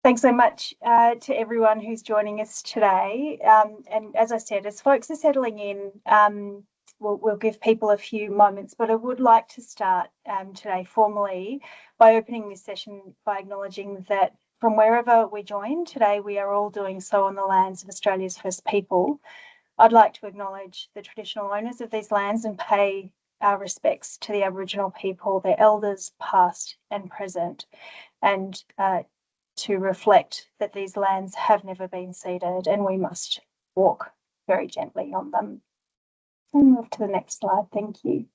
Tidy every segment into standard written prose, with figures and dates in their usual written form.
Thanks so much to everyone who's joining us today. And as I said, as folks are settling in, we'll give people a few moments, but I would like to start today formally by opening this session by acknowledging that from wherever we join today, we are all doing so on the lands of Australia's First People. I'd like to acknowledge the traditional owners of these lands and pay our respects to the Aboriginal people, their elders past and present, and to reflect that these lands have never been ceded and we must walk very gently on them. I'll move to the next slide, thank you.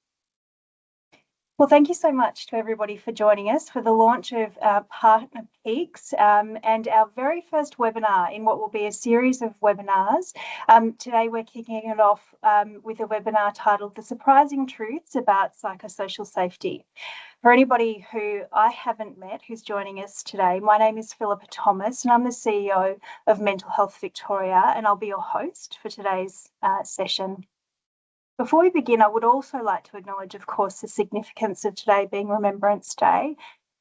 Well, thank you so much to everybody for joining us for the launch of our Partner Peaks and our very first webinar in what will be a series of webinars. Today we're kicking it off with a webinar titled The Surprising Truths About Psychosocial Safety. For anybody who I haven't met who's joining us today, my name is Philippa Thomas and I'm the CEO of Mental Health Victoria, and I'll be your host for today's session. Before we begin, I would also like to acknowledge, of course, the significance of today being Remembrance Day,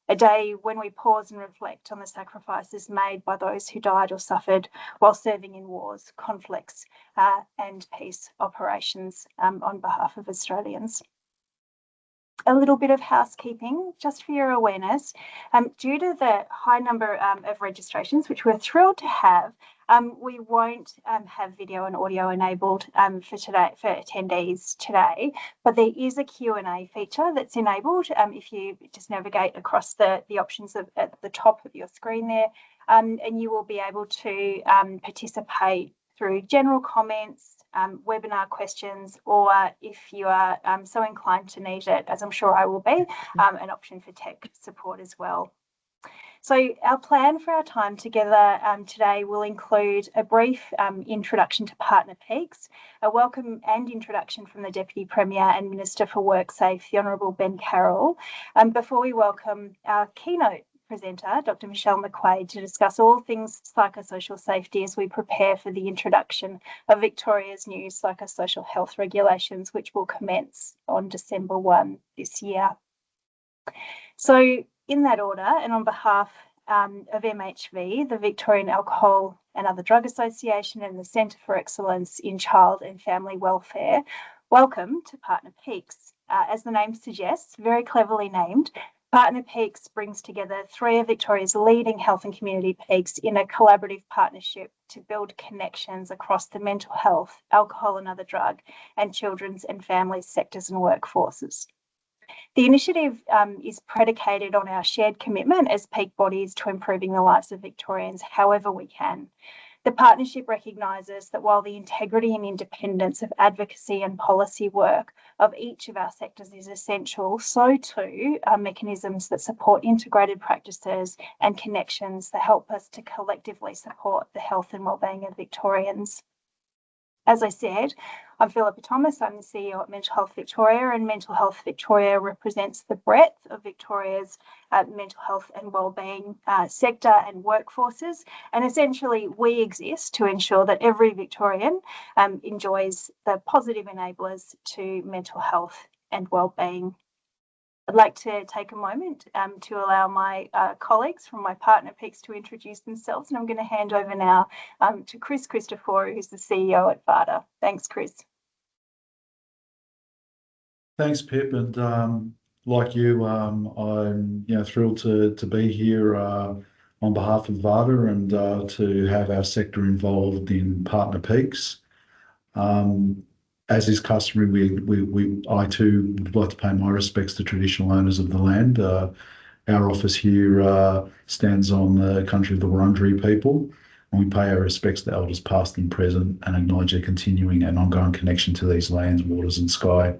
a day when we pause and reflect on the sacrifices made by those who died or suffered while serving in wars, conflicts and peace operations on behalf of Australians. A little bit of housekeeping, just for your awareness. Due to the high number of registrations, which we're thrilled to have, we won't have video and audio enabled for attendees today, but there is a Q&A feature that's enabled if you just navigate across the options at the top of your screen there, and you will be able to participate through general comments, webinar questions, or if you are so inclined to need it, as I'm sure I will be, an option for tech support as well. So our plan for our time together today will include a brief introduction to Partner Peaks, a welcome and introduction from the Deputy Premier and Minister for WorkSafe, the Honourable Ben Carroll, before we welcome our keynote presenter, Dr. Michelle McQuaid, to discuss all things psychosocial safety as we prepare for the introduction of Victoria's new psychosocial health regulations, which will commence on December 1 this year. So in that order, and on behalf of MHV, the Victorian Alcohol and Other Drug Association and the Centre for Excellence in Child and Family Welfare, welcome to Partner Peaks. As the name suggests, very cleverly named, Partner Peaks brings together three of Victoria's leading health and community peaks in a collaborative partnership to build connections across the mental health, alcohol and other drug, and children's and families sectors and workforces. The initiative is predicated on our shared commitment as peak bodies to improving the lives of Victorians however we can. The partnership recognises that while the integrity and independence of advocacy and policy work of each of our sectors is essential, so too are mechanisms that support integrated practices and connections that help us to collectively support the health and wellbeing of Victorians. As I said, I'm Philippa Thomas, I'm the CEO at Mental Health Victoria, and Mental Health Victoria represents the breadth of Victoria's mental health and wellbeing sector and workforces, and essentially we exist to ensure that every Victorian enjoys the positive enablers to mental health and wellbeing. I'd like to take a moment to allow my colleagues from my Partner Peaks to introduce themselves, and I'm going to hand over now to Chris Christoforou, who's the CEO at VADA. Thanks, Chris. Thanks, Pip, and like you, I'm thrilled to be here on behalf of VADA and to have our sector involved in Partner Peaks. As is customary, I too would like to pay my respects to traditional owners of the land. Our office here stands on the country of the Wurundjeri people, and we pay our respects to elders past and present and acknowledge their continuing and ongoing connection to these lands, waters and sky.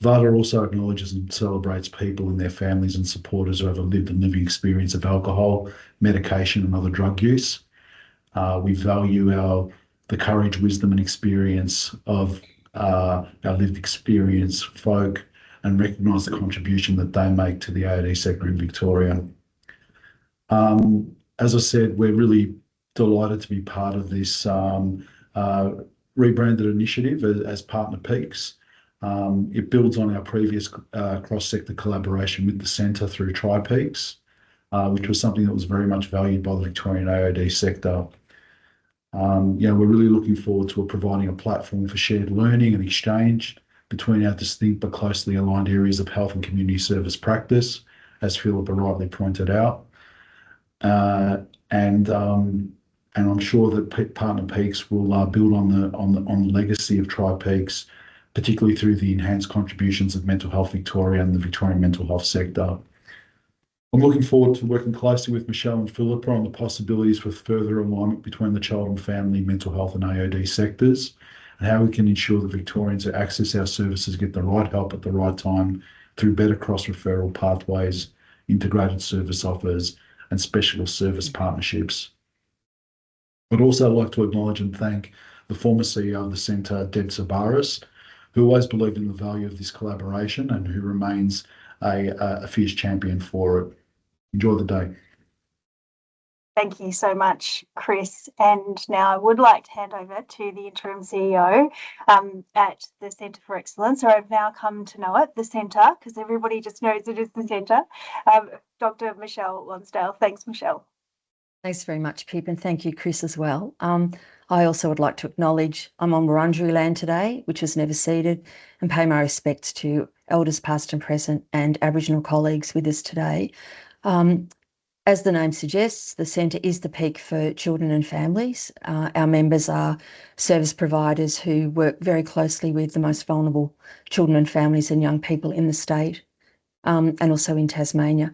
VADA also acknowledges and celebrates people and their families and supporters who have a lived and living experience of alcohol, medication and other drug use. We value the courage, wisdom and experience of our lived experience folk and recognise the contribution that they make to the AOD sector in Victoria. As I said, we're really delighted to be part of this rebranded initiative as Partner Peaks. It builds on our previous cross-sector collaboration with the Centre through Tri-Peaks. which was something that was very much valued by the Victorian AOD sector. We're really looking forward to providing a platform for shared learning and exchange between our distinct but closely aligned areas of health and community service practice, as Philippa rightly pointed out. And I'm sure that Partner Peaks will build on the legacy of Tri Peaks, particularly through the enhanced contributions of Mental Health Victoria and the Victorian mental health sector. I'm looking forward to working closely with Michelle and Philippa on the possibilities for further alignment between the child and family, mental health and AOD sectors, and how we can ensure that Victorians who access our services get the right help at the right time through better cross-referral pathways, integrated service offers, and specialist service partnerships. I'd also like to acknowledge and thank the former CEO of the Centre, Deb Sabaris, who always believed in the value of this collaboration and who remains a fierce champion for it. Enjoy the day. Thank you so much, Chris. And now I would like to hand over to the interim CEO at the Centre for Excellence, or I've now come to know it, the Centre, because everybody just knows it is the Centre, Dr. Michelle Lonsdale. Thanks, Michelle. Thanks very much, Pip, and thank you, Chris, as well. I also would like to acknowledge I'm on Wurundjeri land today, which was never ceded, and pay my respects to Elders past and present and Aboriginal colleagues with us today. As the name suggests, the Centre is the peak for children and families. Our members are service providers who work very closely with the most vulnerable children and families and young people in the state, and also in Tasmania.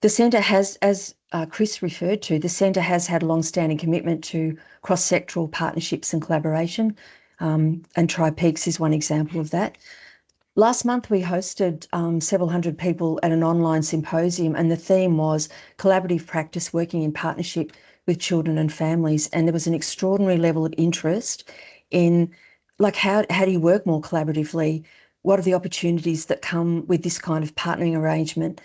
The Centre has, as Chris referred to, the Centre has had a long-standing commitment to cross-sectoral partnerships and collaboration, and Tri Peaks is one example of that. Last month, we hosted several hundred people at an online symposium, and the theme was collaborative practice working in partnership with children and families. And there was an extraordinary level of interest in, like, how do you work more collaboratively? What are the opportunities that come with this kind of partnering arrangement,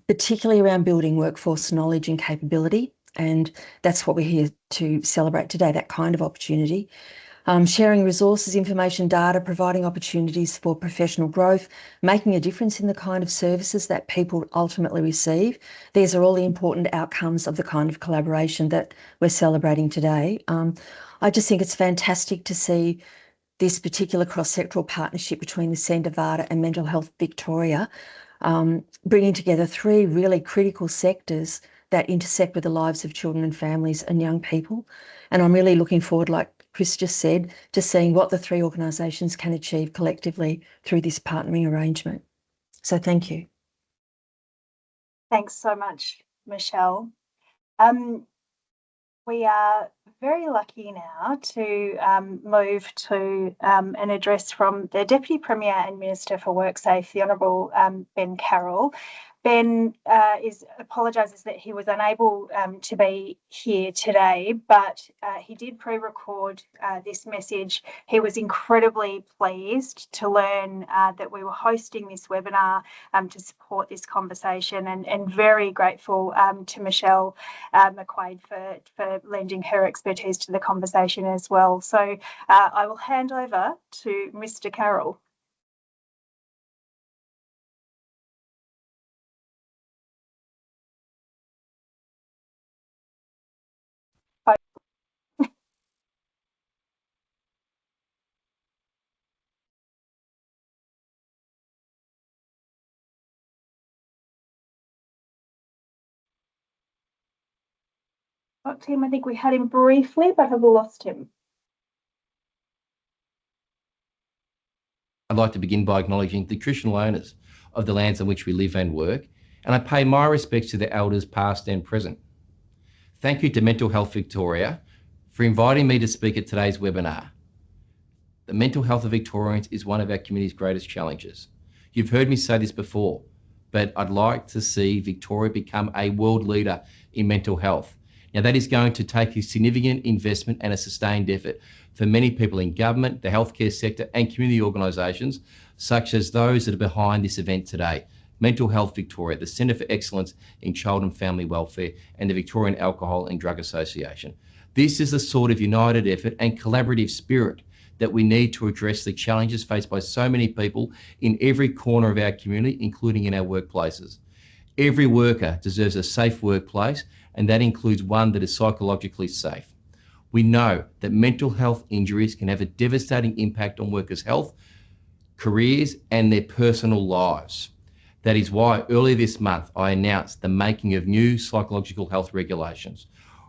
particularly around building workforce knowledge and capability? And that's what we're here to celebrate today, that kind of opportunity. Sharing resources, information, data, providing opportunities for professional growth, making a difference in the kind of services that people ultimately receive. These are all the important outcomes of the kind of collaboration that we're celebrating today. I just think it's fantastic to see this particular cross-sectoral partnership between the Centre VADA and Mental Health Victoria, bringing together three really critical sectors that intersect with the lives of children and families and young people. And I'm really looking forward, like Chris just said, to seeing what the three organisations can achieve collectively through this partnering arrangement. So thank you. Thanks so much, Michelle. We are very lucky now to move to an address from the Deputy Premier and Minister for WorkSafe, the Honourable Ben Carroll. Ben apologises that he was unable to be here today, but he did pre-record this message. He was incredibly pleased to learn that we were hosting this webinar to support this conversation, and very grateful to Michelle McQuaid for lending her expertise to the conversation as well. So I will hand over to Mr. Carroll. Team, I think we had him briefly, but have lost him. I'd like to begin by acknowledging the traditional owners of the lands on which we live and work, and I pay my respects to the elders past and present. Thank you to Mental Health Victoria for inviting me to speak at today's webinar. The mental health of Victorians is one of our community's greatest challenges. You've heard me say this before, but I'd like to see Victoria become a world leader in mental health. Now, that is going to take a significant investment and a sustained effort for many people in government, the healthcare sector and community organisations, such as those that are behind this event today. Mental Health Victoria, the Centre for Excellence in Child and Family Welfare, and the Victorian Alcohol and Drug Association. This is the sort of united effort and collaborative spirit that we need to address the challenges faced by so many people in every corner of our community, including in our workplaces. Every worker deserves a safe workplace, and that includes one that is psychologically safe. We know that mental health injuries can have a devastating impact on workers' health, careers, and their personal lives. That is why earlier this month I announced the making of new psychological health regulations.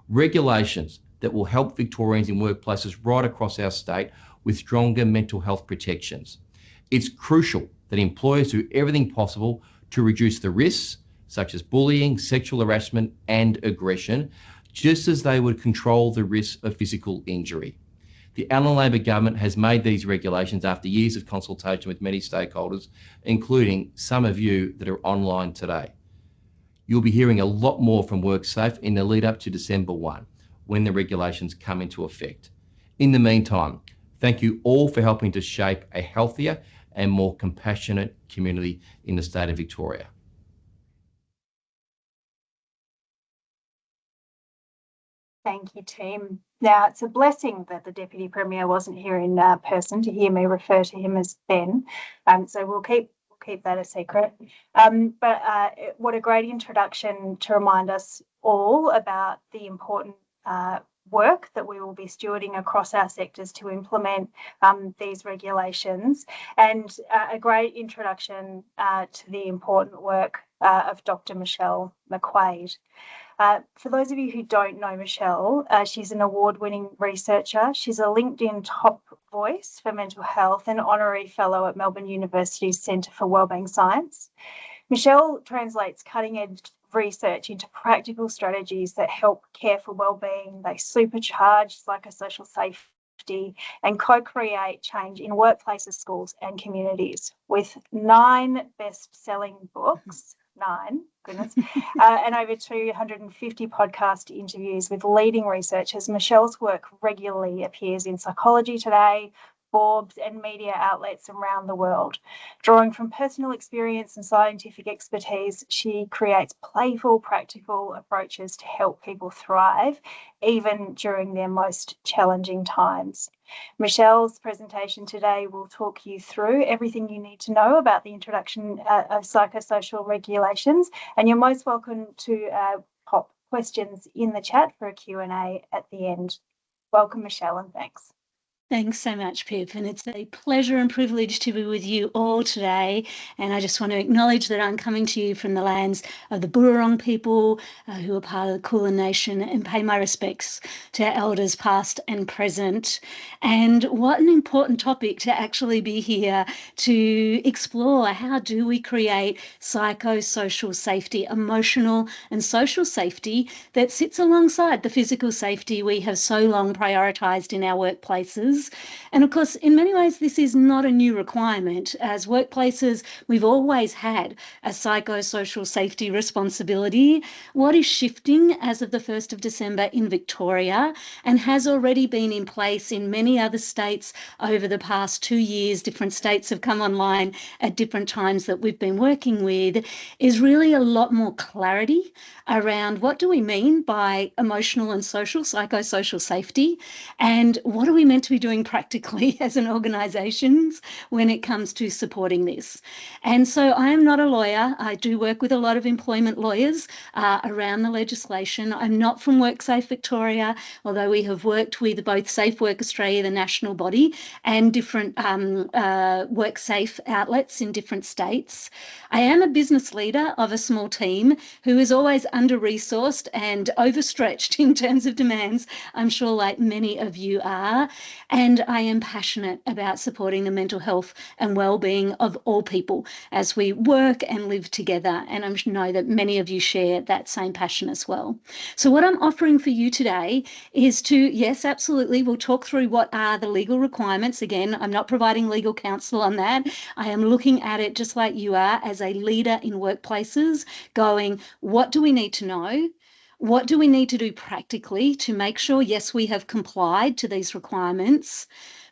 Regulations that will help Victorians in workplaces right across our state with stronger mental health protections. It's crucial that employers do everything possible to reduce the risks, such as bullying, sexual harassment, and aggression, just as they would control the risks of physical injury. The Allan Labor government has made these regulations after years of consultation with many stakeholders, including some of you that are online today. You'll be hearing a lot more from WorkSafe in the lead up to December 1, when the regulations come into effect. In the meantime, thank you all for helping to shape a healthier and more compassionate community in the state of Victoria. Thank you, team. Now, it's a blessing that the Deputy Premier wasn't here in person to hear me refer to him as Ben, so we'll keep that a secret. What a great introduction to remind us all about the important work that we will be stewarding across our sectors to implement these regulations, and a great introduction to the important work of Dr. Michelle McQuaid. For those of you who don't know Michelle, she's an award-winning researcher. She's a LinkedIn top voice for mental health and honorary fellow at Melbourne University's Centre for Wellbeing Science. Michelle translates cutting-edge research into practical strategies that help care for wellbeing. They supercharge psychosocial safety and co-create change in workplaces, schools, and communities. With 9 best-selling books, 9, goodness, and over 250 podcast interviews with leading researchers, Michelle's work regularly appears in Psychology Today, Forbes, and media outlets around the world. Drawing from personal experience and scientific expertise, she creates playful, practical approaches to help people thrive, even during their most challenging times. Michelle's presentation today will talk you through everything you need to know about the introduction of psychosocial regulations, and you're most welcome to pop questions in the chat for a Q&A at the end. Welcome, Michelle, and thanks. Thanks so much, Pip, and it's a pleasure and privilege to be with you all today. And I just want to acknowledge that I'm coming to you from the lands of the Burrong people who are part of the Kulin Nation, and pay my respects to our elders past and present. And what an important topic to actually be here to explore. How do we create psychosocial safety, emotional and social safety that sits alongside the physical safety we have so long prioritised in our workplaces? And of course, in many ways, this is not a new requirement. As workplaces, we've always had a psychosocial safety responsibility. What is shifting as of the 1st of December in Victoria, and has already been in place in many other states over the past 2 years, different states have come online at different times that we've been working with, is really a lot more clarity around what do we mean by emotional and social, psychosocial safety, and what are we meant to be doing practically as an organisation when it comes to supporting this. And so I am not a lawyer. I do work with a lot of employment lawyers around the legislation. I'm not from WorkSafe Victoria, although we have worked with both Safe Work Australia, the national body, and different WorkSafe outlets in different states. I am a business leader of a small team who is always under-resourced and overstretched in terms of demands, I'm sure like many of you are. And I am passionate about supporting the mental health and well-being of all people as we work and live together. And I know that many of you share that same passion as well. So what I'm offering for you today is to, yes, absolutely, we'll talk through what are the legal requirements. Again, I'm not providing legal counsel on that. I am looking at it just like you are as a leader in workplaces, going, what do we need to know? What do we need to do practically to make sure, yes, we have complied to these requirements,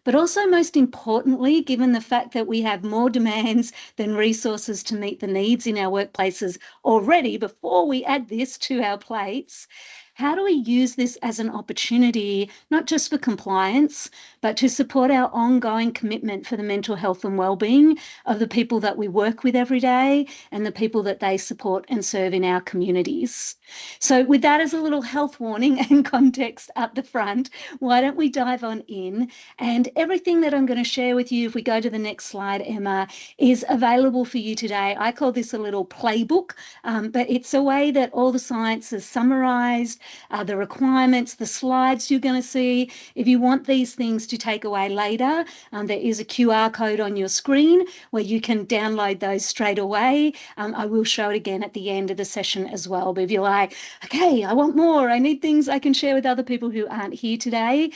but also most importantly, given the fact that we have more demands than resources to meet the needs in our workplaces already, before we add this to our plates, how do we use this as an opportunity, not just for compliance, but to support our ongoing commitment for the mental health and wellbeing of the people that we work with every day and the people that they support and serve in our communities. So with that as a little health warning and context up the front, why don't we dive on in? And everything that I'm going to share with you, if we go to the next slide, Emma, is available for you today. I call this a little playbook, but it's a way that all the science is summarised, the requirements, the slides you're going to see. If you want these things to take away later, there is a QR code on your screen where you can download those straight away. I will show it again at the end of the session as well. But if you're like, okay, I want more, I need things I can share with other people who aren't here today,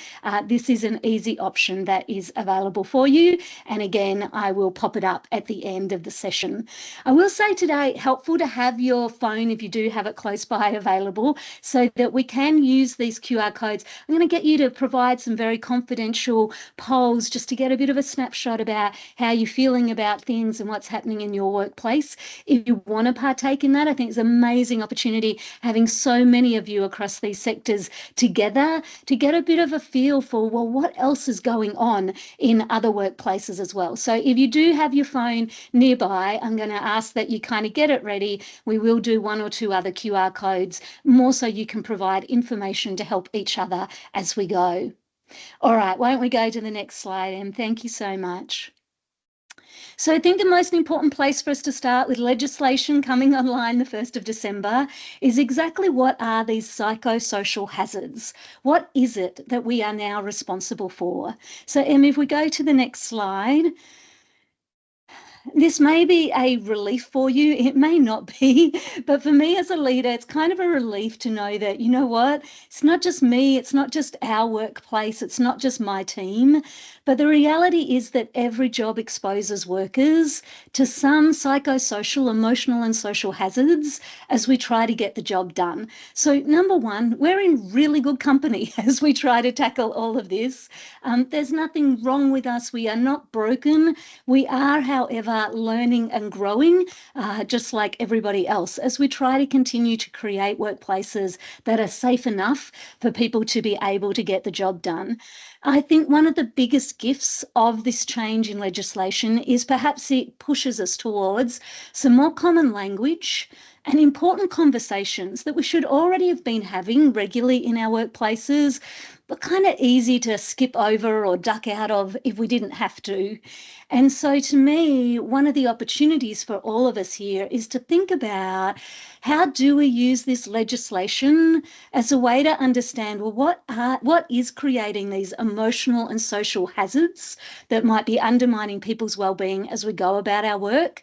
this is an easy option that is available for you. And again, I will pop it up at the end of the session. I will say today, helpful to have your phone, if you do have it close by, available so that we can use these QR codes. I'm going to get you to provide some very confidential polls just to get a bit of a snapshot about how you're feeling about things and what's happening in your workplace. If you want to partake in that, I think it's an amazing opportunity having so many of you across these sectors together to get a bit of a feel for, well, what else is going on in other workplaces as well. So if you do have your phone nearby, I'm going to ask that you kind of get it ready. We will do one or two other QR codes, more so you can provide information to help each other as we go. All right, why don't we go to the next slide, Em? Thank you so much. So I think the most important place for us to start with legislation coming online the 1st of December is exactly what are these psychosocial hazards? What is it that we are now responsible for? So Em, if we go to the next slide, this may be a relief for you, it may not be, but for me as a leader, it's kind of a relief to know that, you know what, it's not just me, it's not just our workplace, it's not just my team, but the reality is that every job exposes workers to some psychosocial, emotional and social hazards as we try to get the job done. So number one, we're in really good company as we try to tackle all of this. There's nothing wrong with us, we are not broken. We are, however, learning and growing, just like everybody else, as we try to continue to create workplaces that are safe enough for people to be able to get the job done. I think one of the biggest gifts of this change in legislation is perhaps it pushes us towards some more common language and important conversations that we should already have been having regularly in our workplaces, but kind of easy to skip over or duck out of if we didn't have to. And so to me, one of the opportunities for all of us here is to think about how do we use this legislation as a way to understand, well, what is creating these emotional and social hazards that might be undermining people's well-being as we go about our work?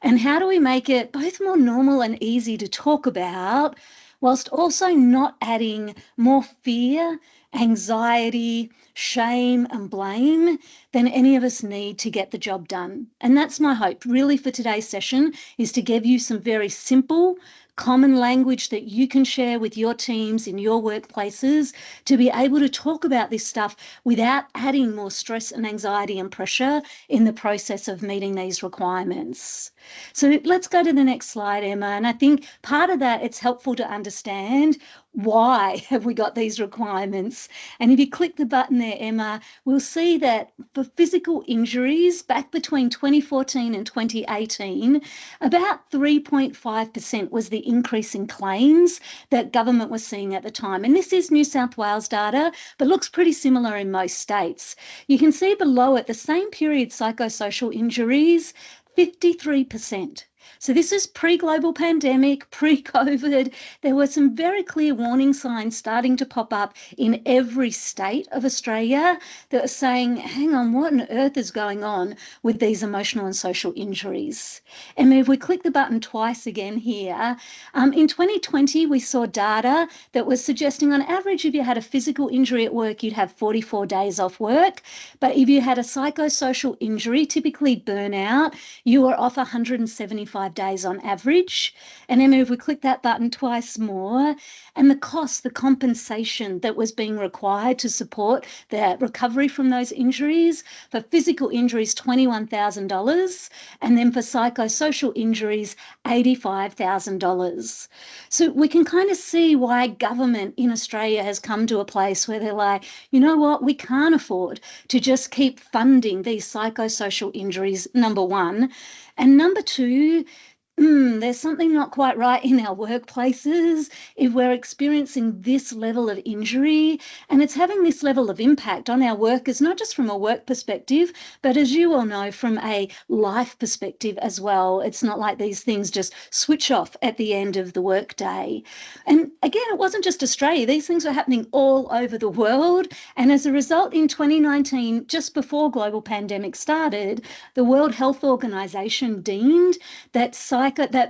And how do we make it both more normal and easy to talk about, whilst also not adding more fear, anxiety, shame and blame than any of us need to get the job done? And that's my hope really for today's session, is to give you some very simple, common language that you can share with your teams in your workplaces to be able to talk about this stuff without adding more stress and anxiety and pressure in the process of meeting these requirements. So let's go to the next slide, Emma. And I think part of that, it's helpful to understand why have we got these requirements. And if you click the button there, Emma, we'll see that for physical injuries back between 2014 and 2018, about 3.5% was the increase in claims that government was seeing at the time. And this is New South Wales data, but looks pretty similar in most states. You can see below it, the same period psychosocial injuries, 53%. So this is pre-global pandemic, pre-COVID. There were some very clear warning signs starting to pop up in every state of Australia that were saying, hang on, what on earth is going on with these emotional and social injuries? And if we click the button twice again here, in 2020, we saw data that was suggesting on average, if you had a physical injury at work, you'd have 44 days off work. But if you had a psychosocial injury, typically burnout, you were off 174 45 days on average. And Emma, if we click that button twice more, and the cost, the compensation that was being required to support the recovery from those injuries, for physical injuries, $21,000, and then for psychosocial injuries, $85,000. So we can kind of see why government in Australia has come to a place where they're like, you know what, we can't afford to just keep funding these psychosocial injuries, number one. And number two, there's something not quite right in our workplaces if we're experiencing this level of injury, and it's having this level of impact on our workers, not just from a work perspective, but as you all know, from a life perspective as well. It's not like these things just switch off at the end of the workday. And again, it wasn't just Australia. These things were happening all over the world. And as a result, in 2019, just before global pandemic started, the World Health Organization deemed that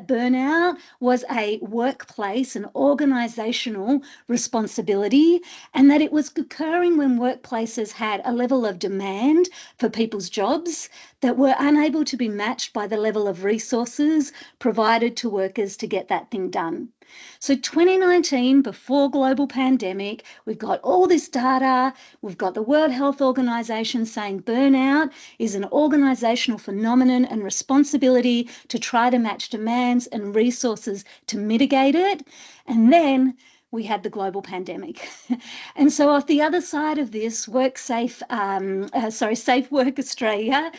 burnout was a workplace, an organisational responsibility, and that it was occurring when workplaces had a level of demand for people's jobs that were unable to be matched by the level of resources provided to workers to get that thing done. So 2019, before global pandemic, we've got all this data, we've got the World Health Organization saying burnout is an organizational phenomenon and responsibility to try to match demands and resources to mitigate it. And then we had the global pandemic. And so off the other side of this, Safe Work Australia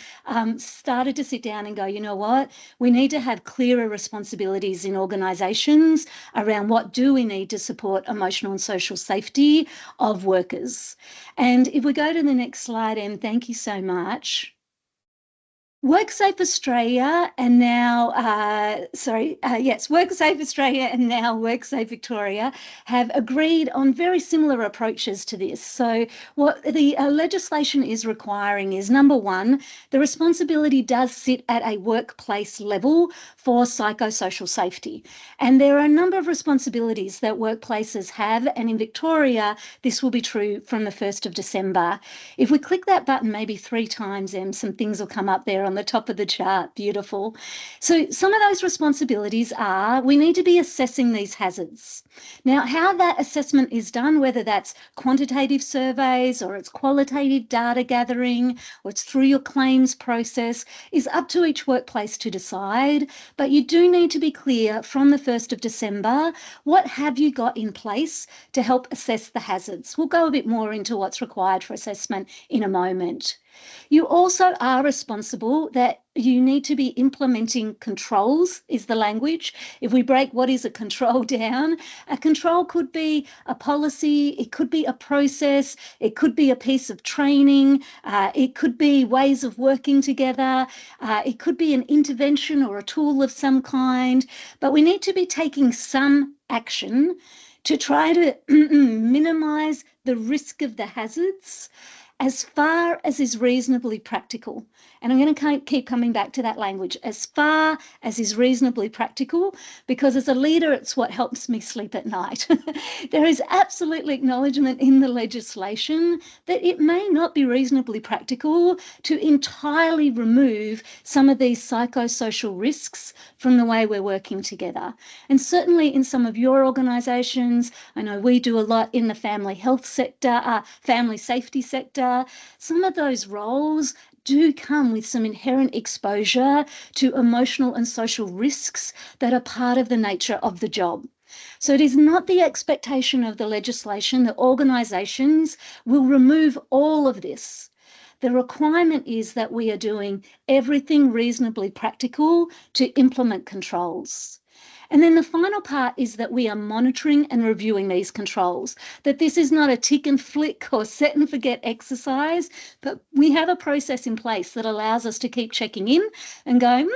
started to sit down and go, you know what, we need to have clearer responsibilities in organisations around what do we need to support emotional and social safety of workers. And if we go to the next slide, Em, thank you so much. WorkSafe Australia and now, WorkSafe Australia and now WorkSafe Victoria have agreed on very similar approaches to this. So what the legislation is requiring is, number one, the responsibility does sit at a workplace level for psychosocial safety. And there are a number of responsibilities that workplaces have, and in Victoria, this will be true from the 1st of December. If we click that button maybe 3 times, Em, some things will come up there on the top of the chart. Beautiful. So some of those responsibilities are, we need to be assessing these hazards. Now, how that assessment is done, whether that's quantitative surveys or it's qualitative data gathering or it's through your claims process, is up to each workplace to decide. But you do need to be clear from the 1st of December, what have you got in place to help assess the hazards? We'll go a bit more into what's required for assessment in a moment. You also are responsible that you need to be implementing controls, is the language. If we break what is a control down, a control could be a policy, it could be a process, it could be a piece of training, it could be ways of working together, it could be an intervention or a tool of some kind, but we need to be taking some action to try to minimise the risk of the hazards as far as is reasonably practical. And I'm going to keep coming back to that language, as far as is reasonably practical, because as a leader, it's what helps me sleep at night. There is absolutely acknowledgement in the legislation that it may not be reasonably practical to entirely remove some of these psychosocial risks from the way we're working together. And certainly in some of your organisations, I know we do a lot in the family health sector, family safety sector, some of those roles do come with some inherent exposure to emotional and social risks that are part of the nature of the job. So it is not the expectation of the legislation that organisations will remove all of this. The requirement is that we are doing everything reasonably practical to implement controls. And then the final part is that we are monitoring and reviewing these controls, that this is not a tick and flick or set and forget exercise, but we have a process in place that allows us to keep checking in and going,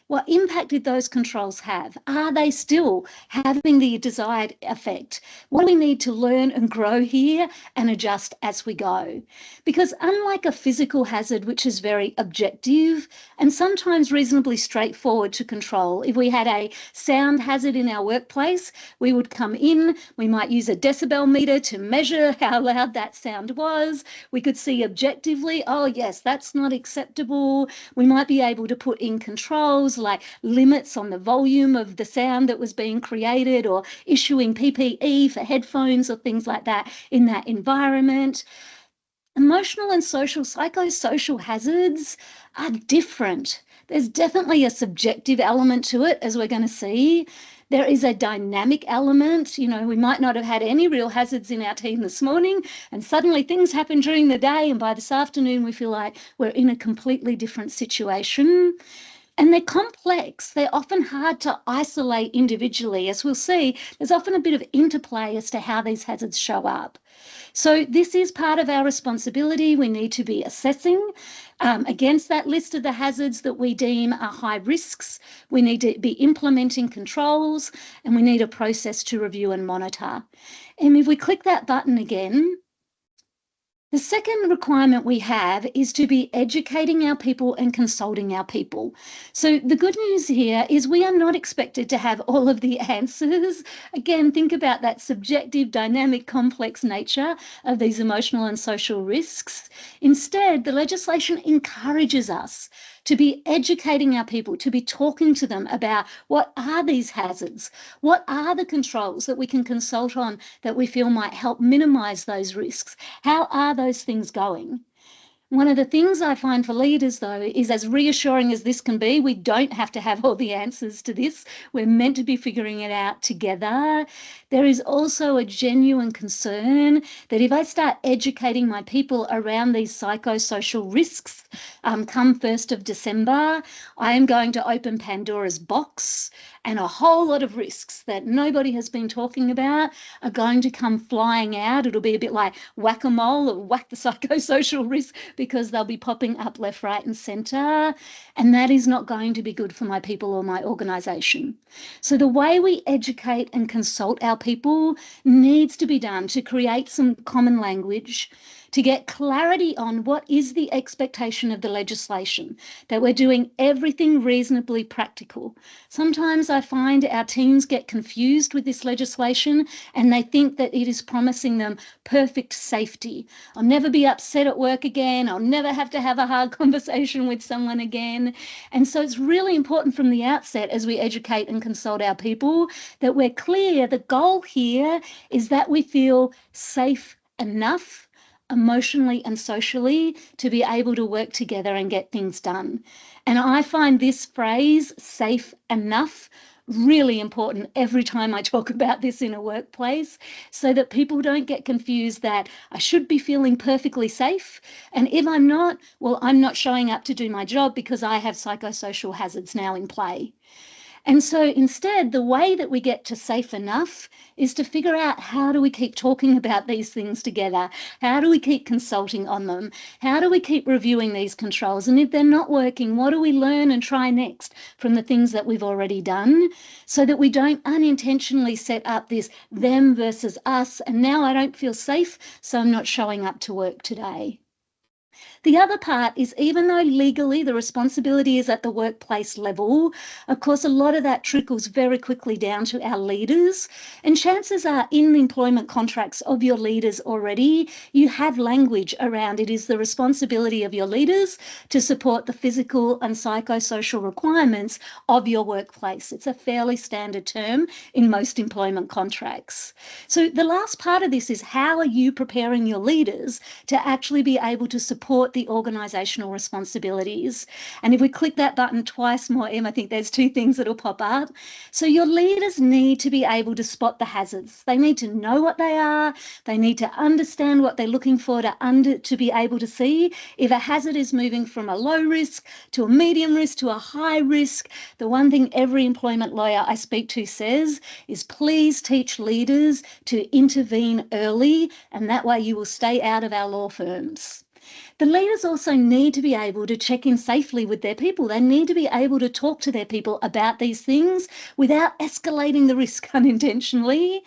what impact did those controls have? Are they still having the desired effect? What do we need to learn and grow here and adjust as we go? Because unlike a physical hazard, which is very objective and sometimes reasonably straightforward to control, if we had a sound hazard in our workplace, we would come in, we might use a decibel meter to measure how loud that sound was. We could see objectively, oh yes, that's not acceptable. We might be able to put in controls like limits on the volume of the sound that was being created, or issuing PPE for headphones or things like that in that environment. Emotional and psychosocial hazards are different. There's definitely a subjective element to it, as we're going to see. There is a dynamic element. You know, we might not have had any real hazards in our team this morning, and suddenly things happen during the day, and by this afternoon we feel like we're in a completely different situation. And they're complex. They're often hard to isolate individually. As we'll see, there's often a bit of interplay as to how these hazards show up. So this is part of our responsibility. We need to be assessing against that list of the hazards that we deem are high risks. We need to be implementing controls, and we need a process to review and monitor. And if we click that button again, the second requirement we have is to be educating our people and consulting our people. So the good news here is we are not expected to have all of the answers. Again, think about that subjective, dynamic, complex nature of these emotional and social risks. Instead, the legislation encourages us to be educating our people, to be talking to them about what are these hazards, what are the controls that we can consult on that we feel might help minimise those risks, how are those things going. One of the things I find for leaders, though, is as reassuring as this can be, we don't have to have all the answers to this. We're meant to be figuring it out together. There is also a genuine concern that if I start educating my people around these psychosocial risks, come 1st of December, I am going to open Pandora's box, and a whole lot of risks that nobody has been talking about are going to come flying out. It'll be a bit like whack-a-mole, or whack the psychosocial risk, because they'll be popping up left, right and centre, and that is not going to be good for my people or my organisation. So the way we educate and consult our people needs to be done to create some common language, to get clarity on what is the expectation of the legislation, that we're doing everything reasonably practical. Sometimes I find our teams get confused with this legislation, and they think that it is promising them perfect safety. I'll never be upset at work again. I'll never have to have a hard conversation with someone again. And so it's really important from the outset, as we educate and consult our people, that we're clear the goal here is that we feel safe enough emotionally and socially to be able to work together and get things done. And I find this phrase, safe enough, really important every time I talk about this in a workplace, so that people don't get confused that I should be feeling perfectly safe, and if I'm not, well, I'm not showing up to do my job because I have psychosocial hazards now in play. And so instead, the way that we get to safe enough is to figure out, how do we keep talking about these things together? How do we keep consulting on them? How do we keep reviewing these controls? And if they're not working, what do we learn and try next from the things that we've already done, so that we don't unintentionally set up this them versus us, and now I don't feel safe, so I'm not showing up to work today. The other part is, even though legally the responsibility is at the workplace level, of course, a lot of that trickles very quickly down to our leaders. And chances are, in the employment contracts of your leaders already, you have language around it is the responsibility of your leaders to support the physical and psychosocial requirements of your workplace. It's a fairly standard term in most employment contracts. So the last part of this is, how are you preparing your leaders to actually be able to support the organisational responsibilities? And if we click that button twice more, Em, I think there's two things that'll pop up. So your leaders need to be able to spot the hazards. They need to know what they are. They need to understand what they're looking for to be able to see if a hazard is moving from a low risk to a medium risk to a high risk. The one thing every employment lawyer I speak to says is, please teach leaders to intervene early, and that way you will stay out of our law firms. The leaders also need to be able to check in safely with their people. They need to be able to talk to their people about these things without escalating the risk unintentionally.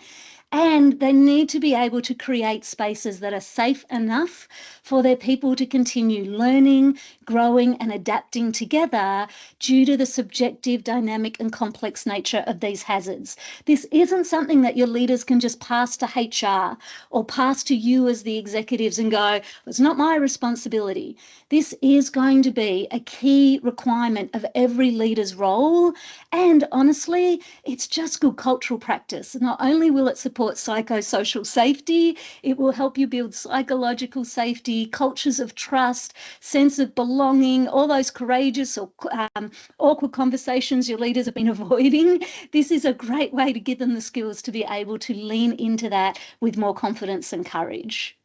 And they need to be able to create spaces that are safe enough for their people to continue learning, growing and adapting together due to the subjective, dynamic and complex nature of these hazards. This isn't something that your leaders can just pass to HR or pass to you as the executives and go, it's not my responsibility. This is going to be a key requirement of every leader's role. And honestly, it's just good cultural practice. Not only will it support psychosocial safety, it will help you build psychological safety, cultures of trust, sense of belonging, all those courageous or awkward conversations your leaders have been avoiding. This is a great way to give them the skills to be able to lean into that with more confidence and courage.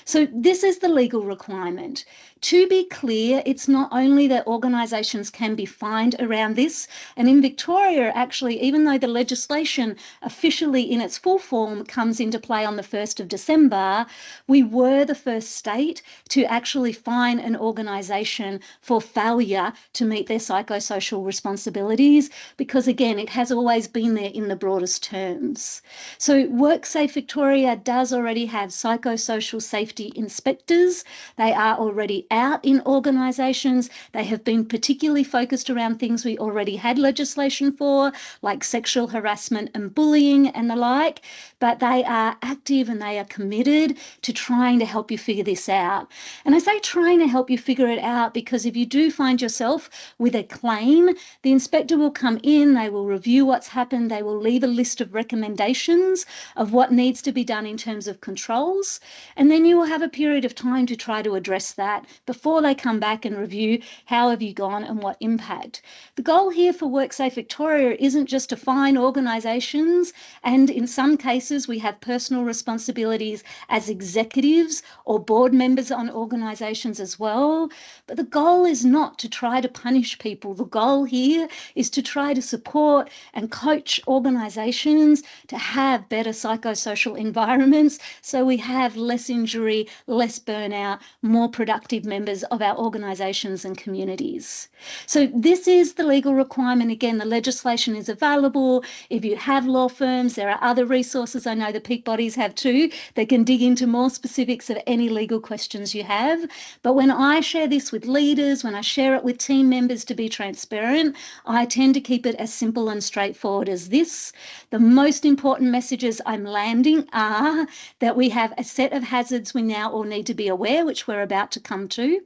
So this is the legal requirement. To be clear, it's not only that organisations can be fined around this, and in Victoria, actually, even though the legislation officially in its full form comes into play on the 1st of December, we were the first state to actually fine an organisation for failure to meet their psychosocial responsibilities, because again, it has always been there in the broadest terms. So WorkSafe Victoria does already have psychosocial safety inspectors. They are already out in organisations. They have been particularly focused around things we already had legislation for, like sexual harassment and bullying and the like, but they are active and they are committed to trying to help you figure this out. And I say trying to help you figure it out because if you do find yourself with a claim, the inspector will come in, they will review what's happened, they will leave a list of recommendations of what needs to be done in terms of controls, and then you will have a period of time to try to address that before they come back and review how have you gone and what impact. The goal here for WorkSafe Victoria isn't just to fine organisations, and in some cases we have personal responsibilities as executives or board members on organisations as well, but the goal is not to try to punish people. The goal here is to try to support and coach organisations to have better psychosocial environments so we have less injury, less burnout, more productive members of our organisations and communities. So this is the legal requirement. Again, the legislation is available. If you have law firms, there are other resources. I know the peak bodies have too. They can dig into more specifics of any legal questions you have. But when I share this with leaders, when I share it with team members to be transparent, I tend to keep it as simple and straightforward as this. The most important messages I'm landing are that we have a set of hazards we now all need to be aware, which we're about to come to,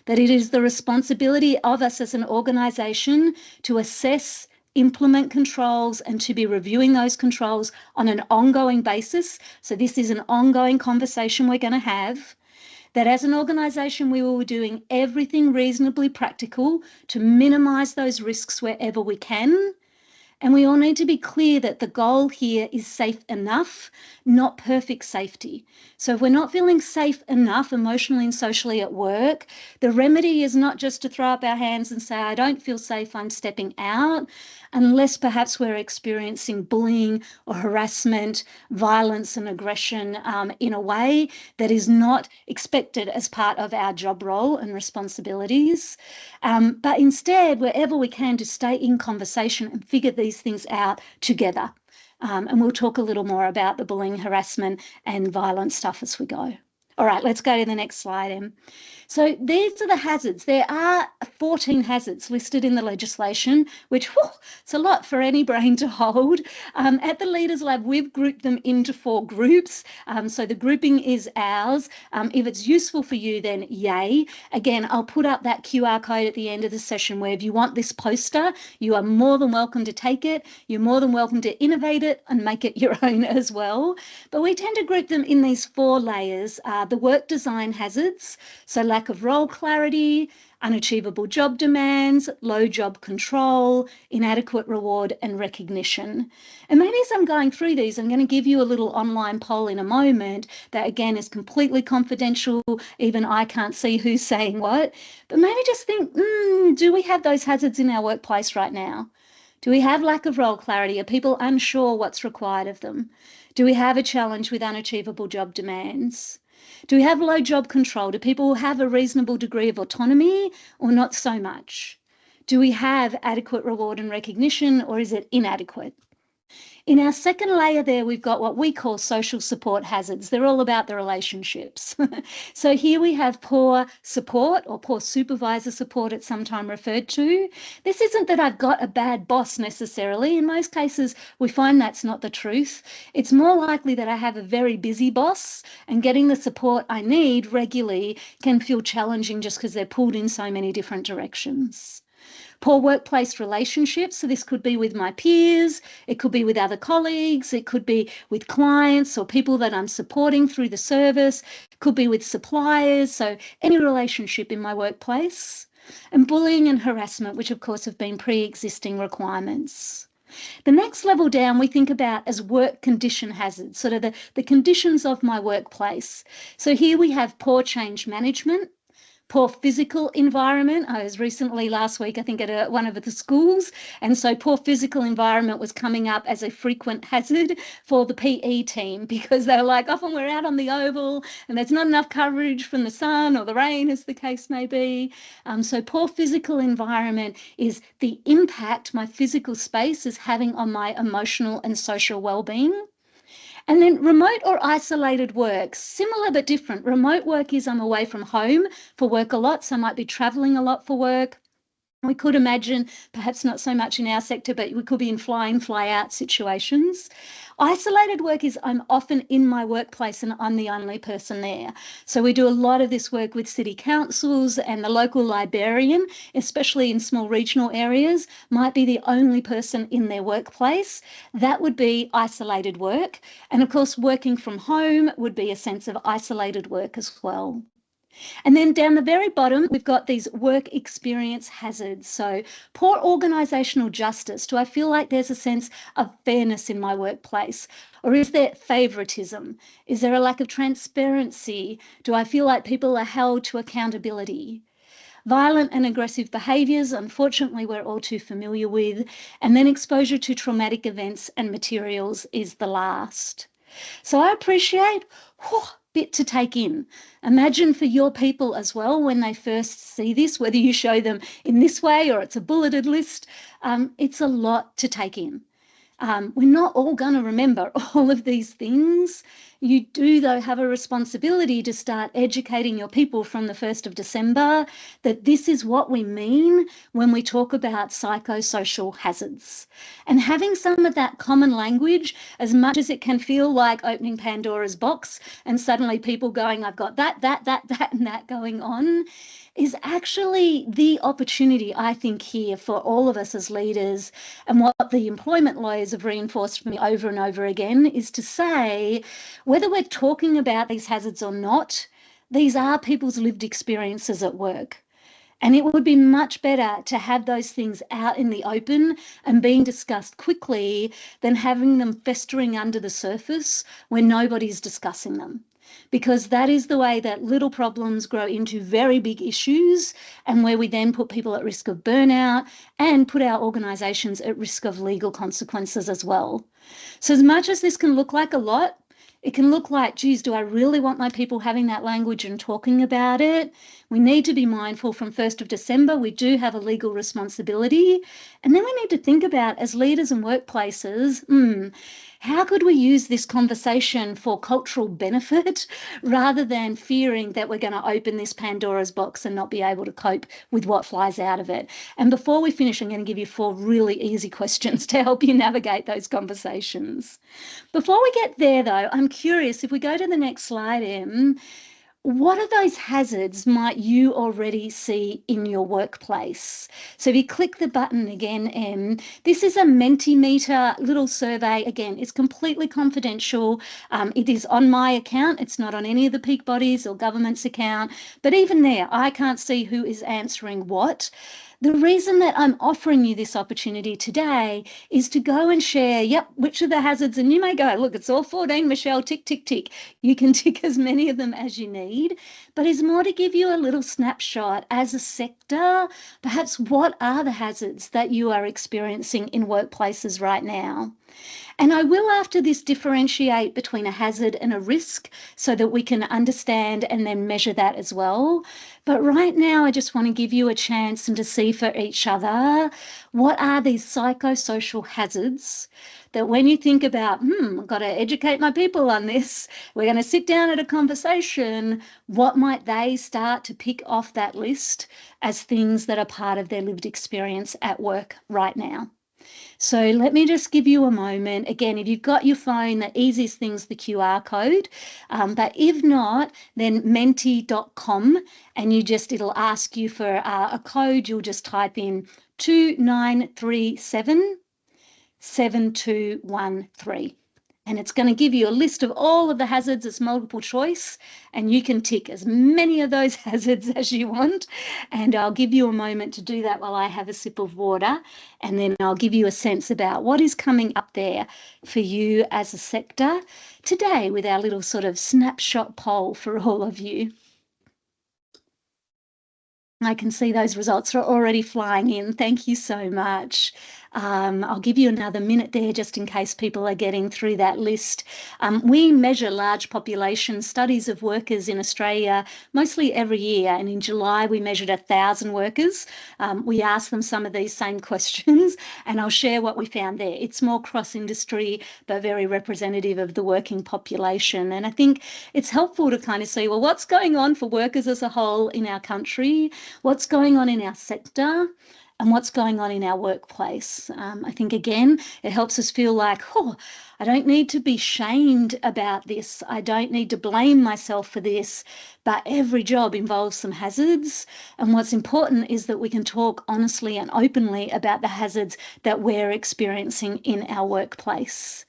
that it is the responsibility of us as an organisation to assess, implement controls and to be reviewing those controls on an ongoing basis. So this is an ongoing conversation we're going to have. That as an organisation, we will be doing everything reasonably practical to minimise those risks wherever we can. And we all need to be clear that the goal here is safe enough, not perfect safety. So if we're not feeling safe enough emotionally and socially at work, the remedy is not just to throw up our hands and say, I don't feel safe, I'm stepping out, unless perhaps we're experiencing bullying or harassment, violence and aggression in a way that is not expected as part of our job role and responsibilities. But instead, wherever we can, to stay in conversation and figure these things out together. And we'll talk a little more about the bullying, harassment and violence stuff as we go. All right, let's go to the next slide, Em. So these are the hazards. There are 14 hazards listed in the legislation, which it's a lot for any brain to hold. At the Leaders Lab, we've grouped them into 4 groups. So the grouping is ours. If it's useful for you, then yay. Again, I'll put up that QR code at the end of the session where if you want this poster, you are more than welcome to take it. You're more than welcome to innovate it and make it your own as well. But we tend to group them in these 4 layers. The work design hazards, so lack of role clarity, unachievable job demands, low job control, inadequate reward and recognition. And maybe as I'm going through these, I'm going to give you a little online poll in a moment that again is completely confidential. Even I can't see who's saying what, but maybe just think, do we have those hazards in our workplace right now? Do we have lack of role clarity? Are people unsure what's required of them? Do we have a challenge with unachievable job demands? Do we have low job control? Do people have a reasonable degree of autonomy or not so much? Do we have adequate reward and recognition or is it inadequate? In our second layer there, we've got what we call social support hazards. They're all about the relationships. So here we have poor support, or poor supervisor support, it's sometimes referred to. This isn't that I've got a bad boss necessarily. In most cases, we find that's not the truth. It's more likely that I have a very busy boss, and getting the support I need regularly can feel challenging just because they're pulled in so many different directions. Poor workplace relationships. So this could be with my peers, it could be with other colleagues, it could be with clients or people that I'm supporting through the service, it could be with suppliers. So any relationship in my workplace. And bullying and harassment, which of course have been pre-existing requirements. The next level down we think about as work condition hazards, sort of the conditions of my workplace. So here we have poor change management, poor physical environment. I was recently last week, I think, at one of the schools, and so poor physical environment was coming up as a frequent hazard for the PE team, because they were like, often we're out on the oval and there's not enough coverage from the sun or the rain, as the case may be. So poor physical environment is the impact my physical space is having on my emotional and social well-being. And then remote or isolated work, similar but different. Remote work is I'm away from home for work a lot, so I might be traveling a lot for work. We could imagine, perhaps not so much in our sector, but we could be in fly in, fly out situations. Isolated work is I'm often in my workplace and I'm the only person there. So we do a lot of this work with city councils, and the local librarian, especially in small regional areas, might be the only person in their workplace. That would be isolated work. And of course, working from home would be a sense of isolated work as well. And then down the very bottom, we've got these work experience hazards. So poor organisational justice. Do I feel like there's a sense of fairness in my workplace? Or is there favouritism? Is there a lack of transparency? Do I feel like people are held to accountability? Violent and aggressive behaviours, unfortunately, we're all too familiar with. And then exposure to traumatic events and materials is the last. So I appreciate, bit to take in. Imagine for your people as well, when they first see this, whether you show them in this way or it's a bulleted list, it's a lot to take in. We're not all going to remember all of these things. You do, though, have a responsibility to start educating your people from the 1st of December that this is what we mean when we talk about psychosocial hazards. And having some of that common language, as much as it can feel like opening Pandora's box and suddenly people going, I've got that, and that going on, is actually the opportunity, I think, here for all of us as leaders. And what the employment lawyers have reinforced for me over and over again is to say, whether we're talking about these hazards or not, these are people's lived experiences at work. And it would be much better to have those things out in the open and being discussed quickly than having them festering under the surface when nobody's discussing them. Because that is the way that little problems grow into very big issues, and where we then put people at risk of burnout and put our organisations at risk of legal consequences as well. So as much as this can look like a lot, it can look like, geez, do I really want my people having that language and talking about it? We need to be mindful from 1st of December, we do have a legal responsibility. And then we need to think about, as leaders and workplaces, how could we use this conversation for cultural benefit rather than fearing that we're going to open this Pandora's box and not be able to cope with what flies out of it? And before we finish, I'm going to give you 4 really easy questions to help you navigate those conversations. Before we get there, though, I'm curious, if we go to the next slide, Em, what of those hazards might you already see in your workplace? So if you click the button again, Em, this is a Mentimeter little survey. Again, it's completely confidential. It is on my account. It's not on any of the peak bodies or government's account. But even there, I can't see who is answering what. The reason that I'm offering you this opportunity today is to go and share, which are the hazards? And you may go, look, it's all 14, Michelle, tick, tick, tick. You can tick as many of them as you need, but it's more to give you a little snapshot as a sector. Perhaps what are the hazards that you are experiencing in workplaces right now? And I will after this differentiate between a hazard and a risk so that we can understand and then measure that as well. But right now, I just want to give you a chance and to see for each other, what are these psychosocial hazards that when you think about, I've got to educate my people on this, we're going to sit down at a conversation, what might they start to pick off that list as things that are part of their lived experience at work right now? So let me just give you a moment. Again, if you've got your phone, the easiest thing's the QR code. But if not, then menti.com and it'll ask you for a code. You'll just type in 2937 7213. And it's going to give you a list of all of the hazards as multiple choice, and you can tick as many of those hazards as you want. And I'll give you a moment to do that while I have a sip of water, and then I'll give you a sense about what is coming up there for you as a sector today with our little sort of snapshot poll for all of you. I can see those results are already flying in. Thank you so much. I'll give you another minute there just in case people are getting through that list. We measure large population studies of workers in Australia mostly every year, and in July we measured 1,000 workers. We asked them some of these same questions, and I'll share what we found there. It's more cross-industry but very representative of the working population, and I think it's helpful to kind of see, well, what's going on for workers as a whole in our country, what's going on in our sector, and what's going on in our workplace. I think, again, it helps us feel like, I don't need to be shamed about this. I don't need to blame myself for this, but every job involves some hazards. And what's important is that we can talk honestly and openly about the hazards that we're experiencing in our workplace.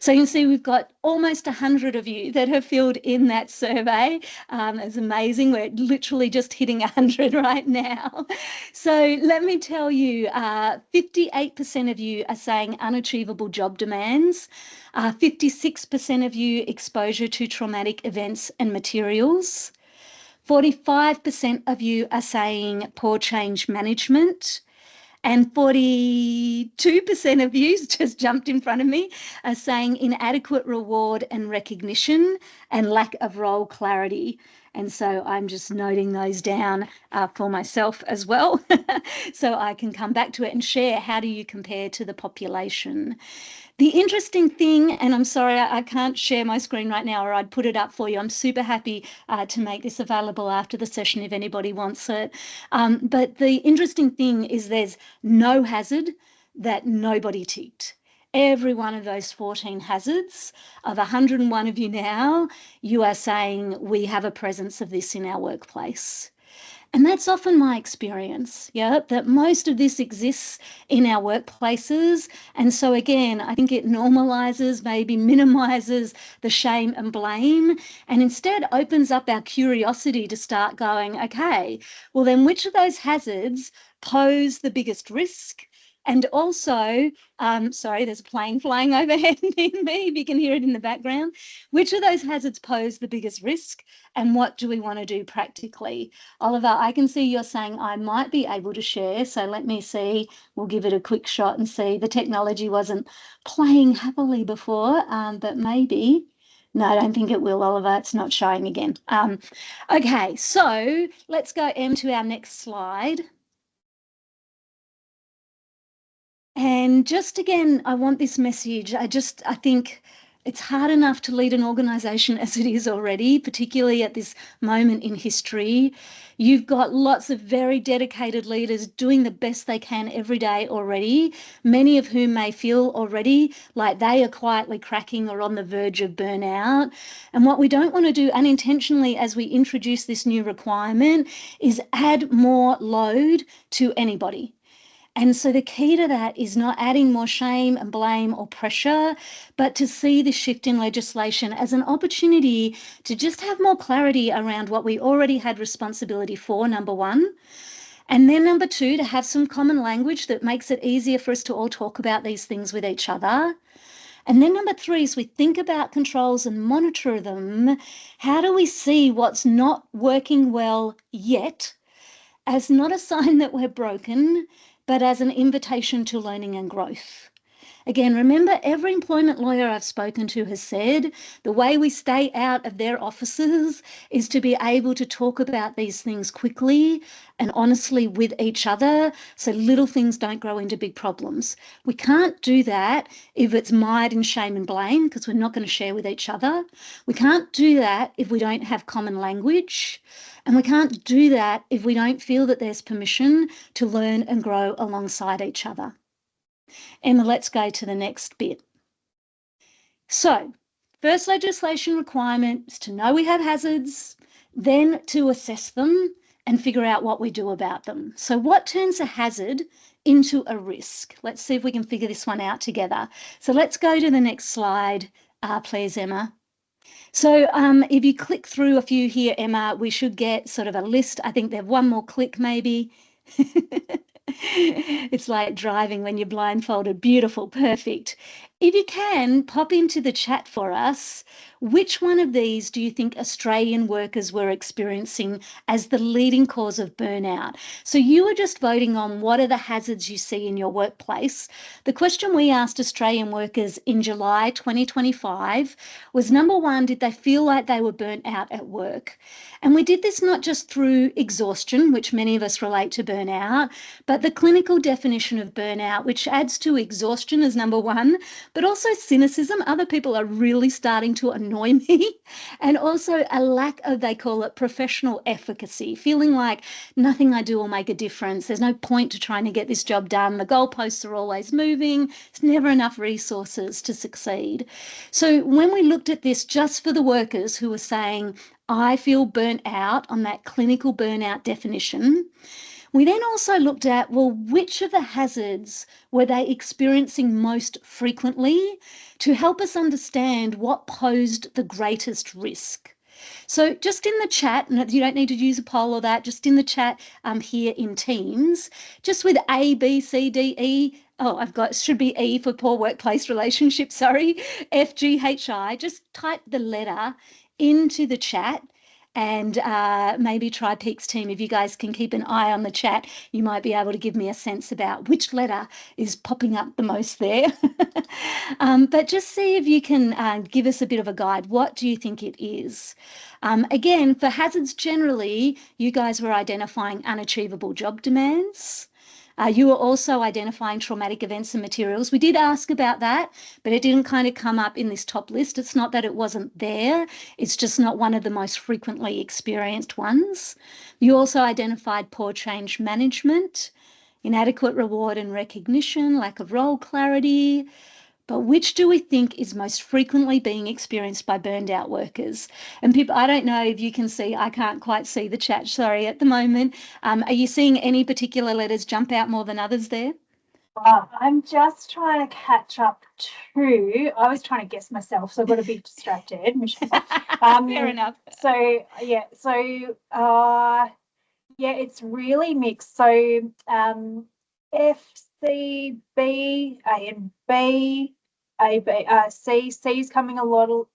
So you can see we've got almost 100 of you that have filled in that survey. It's amazing. We're literally just hitting 100 right now. So let me tell you, 58% of you are saying unachievable job demands, 56% of you exposure to traumatic events and materials, 45% of you are saying poor change management, and 42% of you, just jumped in front of me, are saying inadequate reward and recognition and lack of role clarity. And so I'm just noting those down for myself as well, so I can come back to it and share how do you compare to the population. The interesting thing, and I'm sorry I can't share my screen right now or I'd put it up for you. I'm super happy to make this available after the session if anybody wants it. But the interesting thing is there's no hazard that nobody ticked. Every one of those 14 hazards, of 101 of you now, you are saying we have a presence of this in our workplace. And that's often my experience, that most of this exists in our workplaces. And so again, I think it normalizes, maybe minimizes the shame and blame, and instead opens up our curiosity to start going, okay, well then which of those hazards pose the biggest risk? And also, sorry, there's a plane flying overhead near me, if you can hear it in the background. Which of those hazards pose the biggest risk, and what do we want to do practically? Oliver, I can see you're saying I might be able to share, so let me see. We'll give it a quick shot and see. The technology wasn't playing happily before, but maybe. No, I don't think it will, Oliver. It's not showing again. Okay, so let's go to our next slide. And just again, I want this message. I think it's hard enough to lead an organisation as it is already, particularly at this moment in history. You've got lots of very dedicated leaders doing the best they can every day already, many of whom may feel already like they are quietly cracking or on the verge of burnout. And what we don't want to do unintentionally as we introduce this new requirement is add more load to anybody. And so the key to that is not adding more shame and blame or pressure, but to see the shift in legislation as an opportunity to just have more clarity around what we already had responsibility for, number one. And then number two, to have some common language that makes it easier for us to all talk about these things with each other. And then number three, as we think about controls and monitor them, how do we see what's not working well yet as not a sign that we're broken, but as an invitation to learning and growth? Again, remember, every employment lawyer I've spoken to has said the way we stay out of their offices is to be able to talk about these things quickly and honestly with each other so little things don't grow into big problems. We can't do that if it's mired in shame and blame, because we're not going to share with each other. We can't do that if we don't have common language. And we can't do that if we don't feel that there's permission to learn and grow alongside each other. Emma, let's go to the next bit. So, first legislation requirement is to know we have hazards, then to assess them and figure out what we do about them. So what turns a hazard into a risk? Let's see if we can figure this one out together. So let's go to the next slide, please, Emma. So if you click through a few here, Emma, we should get sort of a list. I think they have one more click maybe. It's like driving when you're blindfolded. Beautiful, perfect. If you can, pop into the chat for us. Which one of these do you think Australian workers were experiencing as the leading cause of burnout? So you were just voting on what are the hazards you see in your workplace. The question we asked Australian workers in July 2025 was, number one, did they feel like they were burnt out at work? And we did this not just through exhaustion, which many of us relate to burnout, but the clinical definition of burnout, which adds to exhaustion as number one, but also cynicism. Other people are really starting to annoy me. And also a lack of, they call it professional efficacy, feeling like nothing I do will make a difference. There's no point to trying to get this job done. The goalposts are always moving. There's never enough resources to succeed. So when we looked at this just for the workers who were saying, I feel burnt out on that clinical burnout definition, we then also looked at, well, which of the hazards were they experiencing most frequently to help us understand what posed the greatest risk. So just in the chat, and you don't need to use a poll or that, just in the chat here in Teams, just with A, B, C, D, E, should be E for poor workplace relationships, sorry, F, G, H, I, just type the letter into the chat. And maybe TriPeaks team, if you guys can keep an eye on the chat, you might be able to give me a sense about which letter is popping up the most there. But just see if you can give us a bit of a guide. What do you think it is? Again, for hazards generally, you guys were identifying unachievable job demands. You were also identifying traumatic events and materials. We did ask about that, but it didn't kind of come up in this top list. It's not that it wasn't there. It's just not one of the most frequently experienced ones. You also identified poor change management, inadequate reward and recognition, lack of role clarity. But which do we think is most frequently being experienced by burned out workers? And people, I don't know if you can see, I can't quite see the chat, sorry, at the moment. Are you seeing any particular letters jump out more than others there? I'm just trying to catch up too. I was trying to guess myself, so I got a bit distracted, Michelle. Fair enough. So it's really mixed. So F, C, B, A, and B. C is coming a lot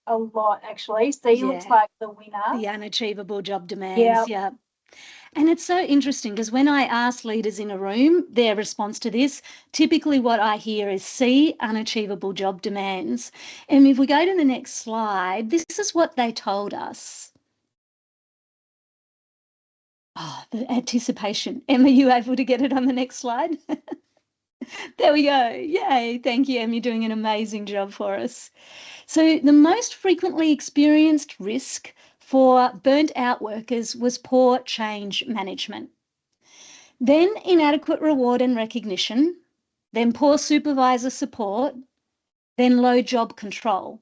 actually. C looks like the winner. The unachievable job demands. Yeah. And it's so interesting because when I ask leaders in a room their response to this, typically what I hear is C, unachievable job demands. And if we go to the next slide, this is what they told us. Oh, the anticipation. Emma, are you able to get it on the next slide? There we go. Yay. Thank you, Em. You're doing an amazing job for us. So the most frequently experienced risk for burnt out workers was poor change management. Then inadequate reward and recognition, then poor supervisor support, then low job control.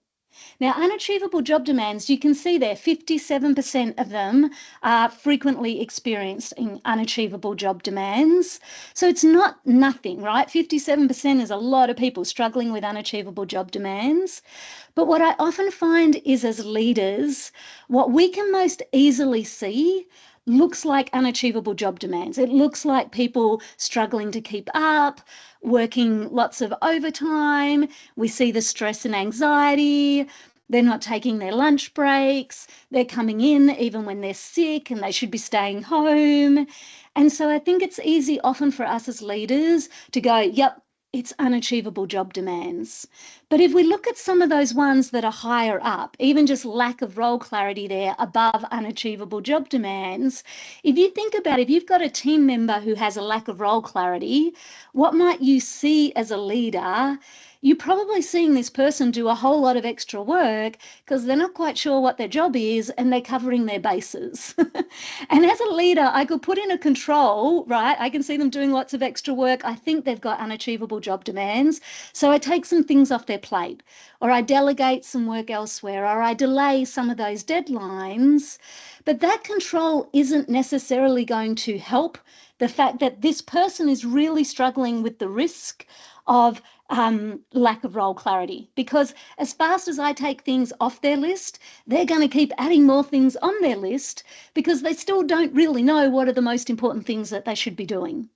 Now, unachievable job demands, you can see there, 57% of them are frequently experiencing unachievable job demands. So it's not nothing, right? 57% is a lot of people struggling with unachievable job demands. But what I often find is as leaders, what we can most easily see looks like unachievable job demands. It looks like people struggling to keep up, working lots of overtime. We see the stress and anxiety. They're not taking their lunch breaks. They're coming in even when they're sick and they should be staying home. And so I think it's easy often for us as leaders to go, yep, it's unachievable job demands. But if we look at some of those ones that are higher up, even just lack of role clarity there above unachievable job demands, if you think about if you've got a team member who has a lack of role clarity, what might you see as a leader? You're probably seeing this person do a whole lot of extra work because they're not quite sure what their job is and they're covering their bases. And as a leader, I could put in a control, right? I can see them doing lots of extra work. I think they've got unachievable job demands. So I take some things off their plate, or I delegate some work elsewhere, or I delay some of those deadlines. But that control isn't necessarily going to help the fact that this person is really struggling with the risk of lack of role clarity, because as fast as I take things off their list, they're going to keep adding more things on their list because they still don't really know what are the most important things that they should be doing.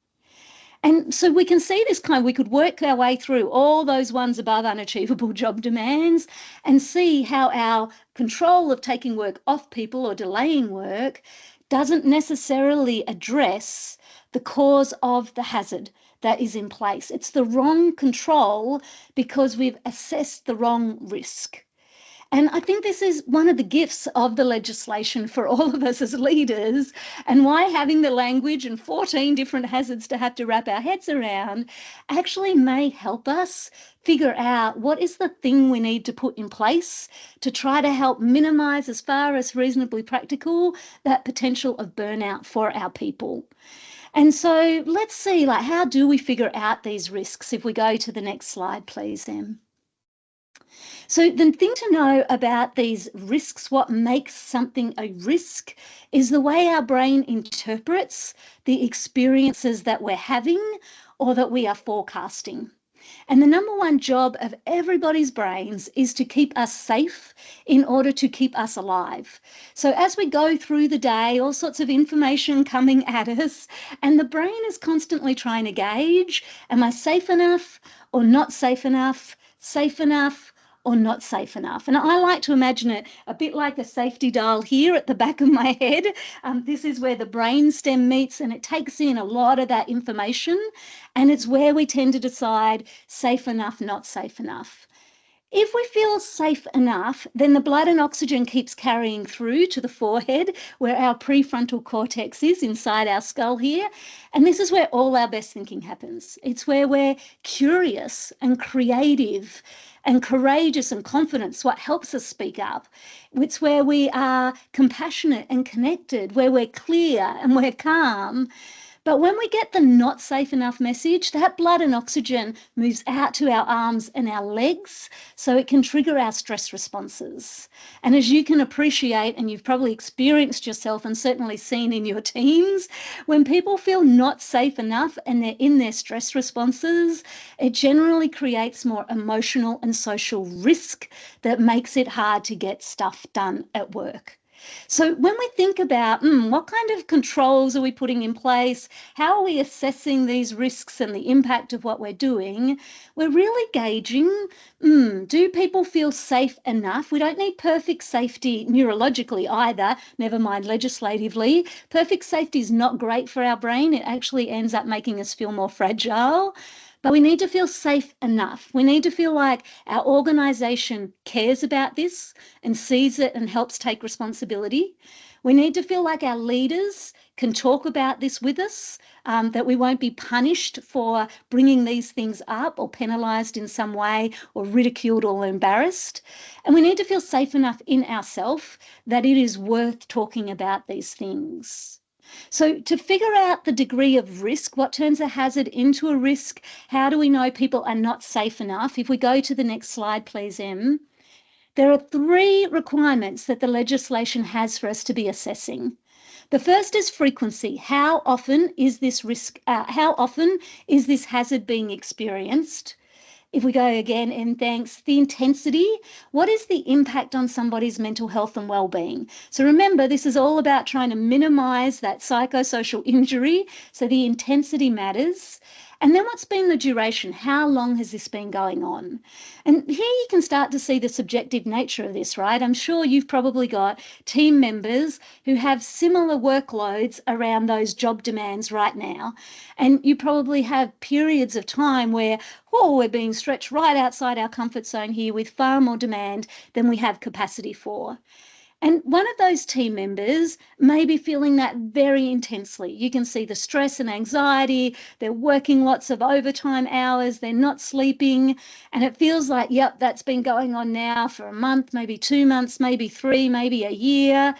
And so we can see this we could work our way through all those ones above unachievable job demands and see how our control of taking work off people or delaying work doesn't necessarily address the cause of the hazard that is in place. It's the wrong control because we've assessed the wrong risk. And I think this is one of the gifts of the legislation for all of us as leaders, and why having the language and 14 different hazards to have to wrap our heads around actually may help us figure out what is the thing we need to put in place to try to help minimise, as far as reasonably practical, that potential of burnout for our people. And so let's see, how do we figure out these risks? If we go to the next slide, please, Em. So the thing to know about these risks, what makes something a risk, is the way our brain interprets the experiences that we're having or that we are forecasting. And the number one job of everybody's brains is to keep us safe in order to keep us alive. So as we go through the day, all sorts of information coming at us, and the brain is constantly trying to gauge, am I safe enough or not safe enough, safe enough or not safe enough? And I like to imagine it a bit like a safety dial here at the back of my head. This is where the brainstem meets, and it takes in a lot of that information, and it's where we tend to decide safe enough, not safe enough. If we feel safe enough, then the blood and oxygen keeps carrying through to the forehead, where our prefrontal cortex is inside our skull here. And this is where all our best thinking happens. It's where we're curious and creative and courageous and confident. It's what helps us speak up. It's where we are compassionate and connected, where we're clear and we're calm. But when we get the not safe enough message, that blood and oxygen moves out to our arms and our legs, so it can trigger our stress responses. And as you can appreciate, and you've probably experienced yourself and certainly seen in your teams, when people feel not safe enough and they're in their stress responses, it generally creates more emotional and social risk that makes it hard to get stuff done at work. So when we think about what kind of controls are we putting in place, how are we assessing these risks and the impact of what we're doing, we're really gauging, do people feel safe enough? We don't need perfect safety neurologically either, never mind legislatively. Perfect safety is not great for our brain. It actually ends up making us feel more fragile. But we need to feel safe enough. We need to feel like our organisation cares about this and sees it and helps take responsibility. We need to feel like our leaders can talk about this with us, that we won't be punished for bringing these things up or penalised in some way or ridiculed or embarrassed. And we need to feel safe enough in ourselves that it is worth talking about these things. So to figure out the degree of risk, what turns a hazard into a risk, how do we know people are not safe enough? If we go to the next slide, please, Em. There are 3 requirements that the legislation has for us to be assessing. The first is frequency. How often is this risk? How often is this hazard being experienced? If we go again, and thanks, the intensity, what is the impact on somebody's mental health and well-being? So remember, this is all about trying to minimise that psychosocial injury, so the intensity matters. And then what's been the duration? How long has this been going on? And here you can start to see the subjective nature of this, right? I'm sure you've probably got team members who have similar workloads around those job demands right now. And you probably have periods of time where, oh, we're being stretched right outside our comfort zone here with far more demand than we have capacity for. And one of those team members may be feeling that very intensely. You can see the stress and anxiety. They're working lots of overtime hours. They're not sleeping. And it feels like, yep, that's been going on now for a month, maybe 2 months, maybe 3, maybe a year.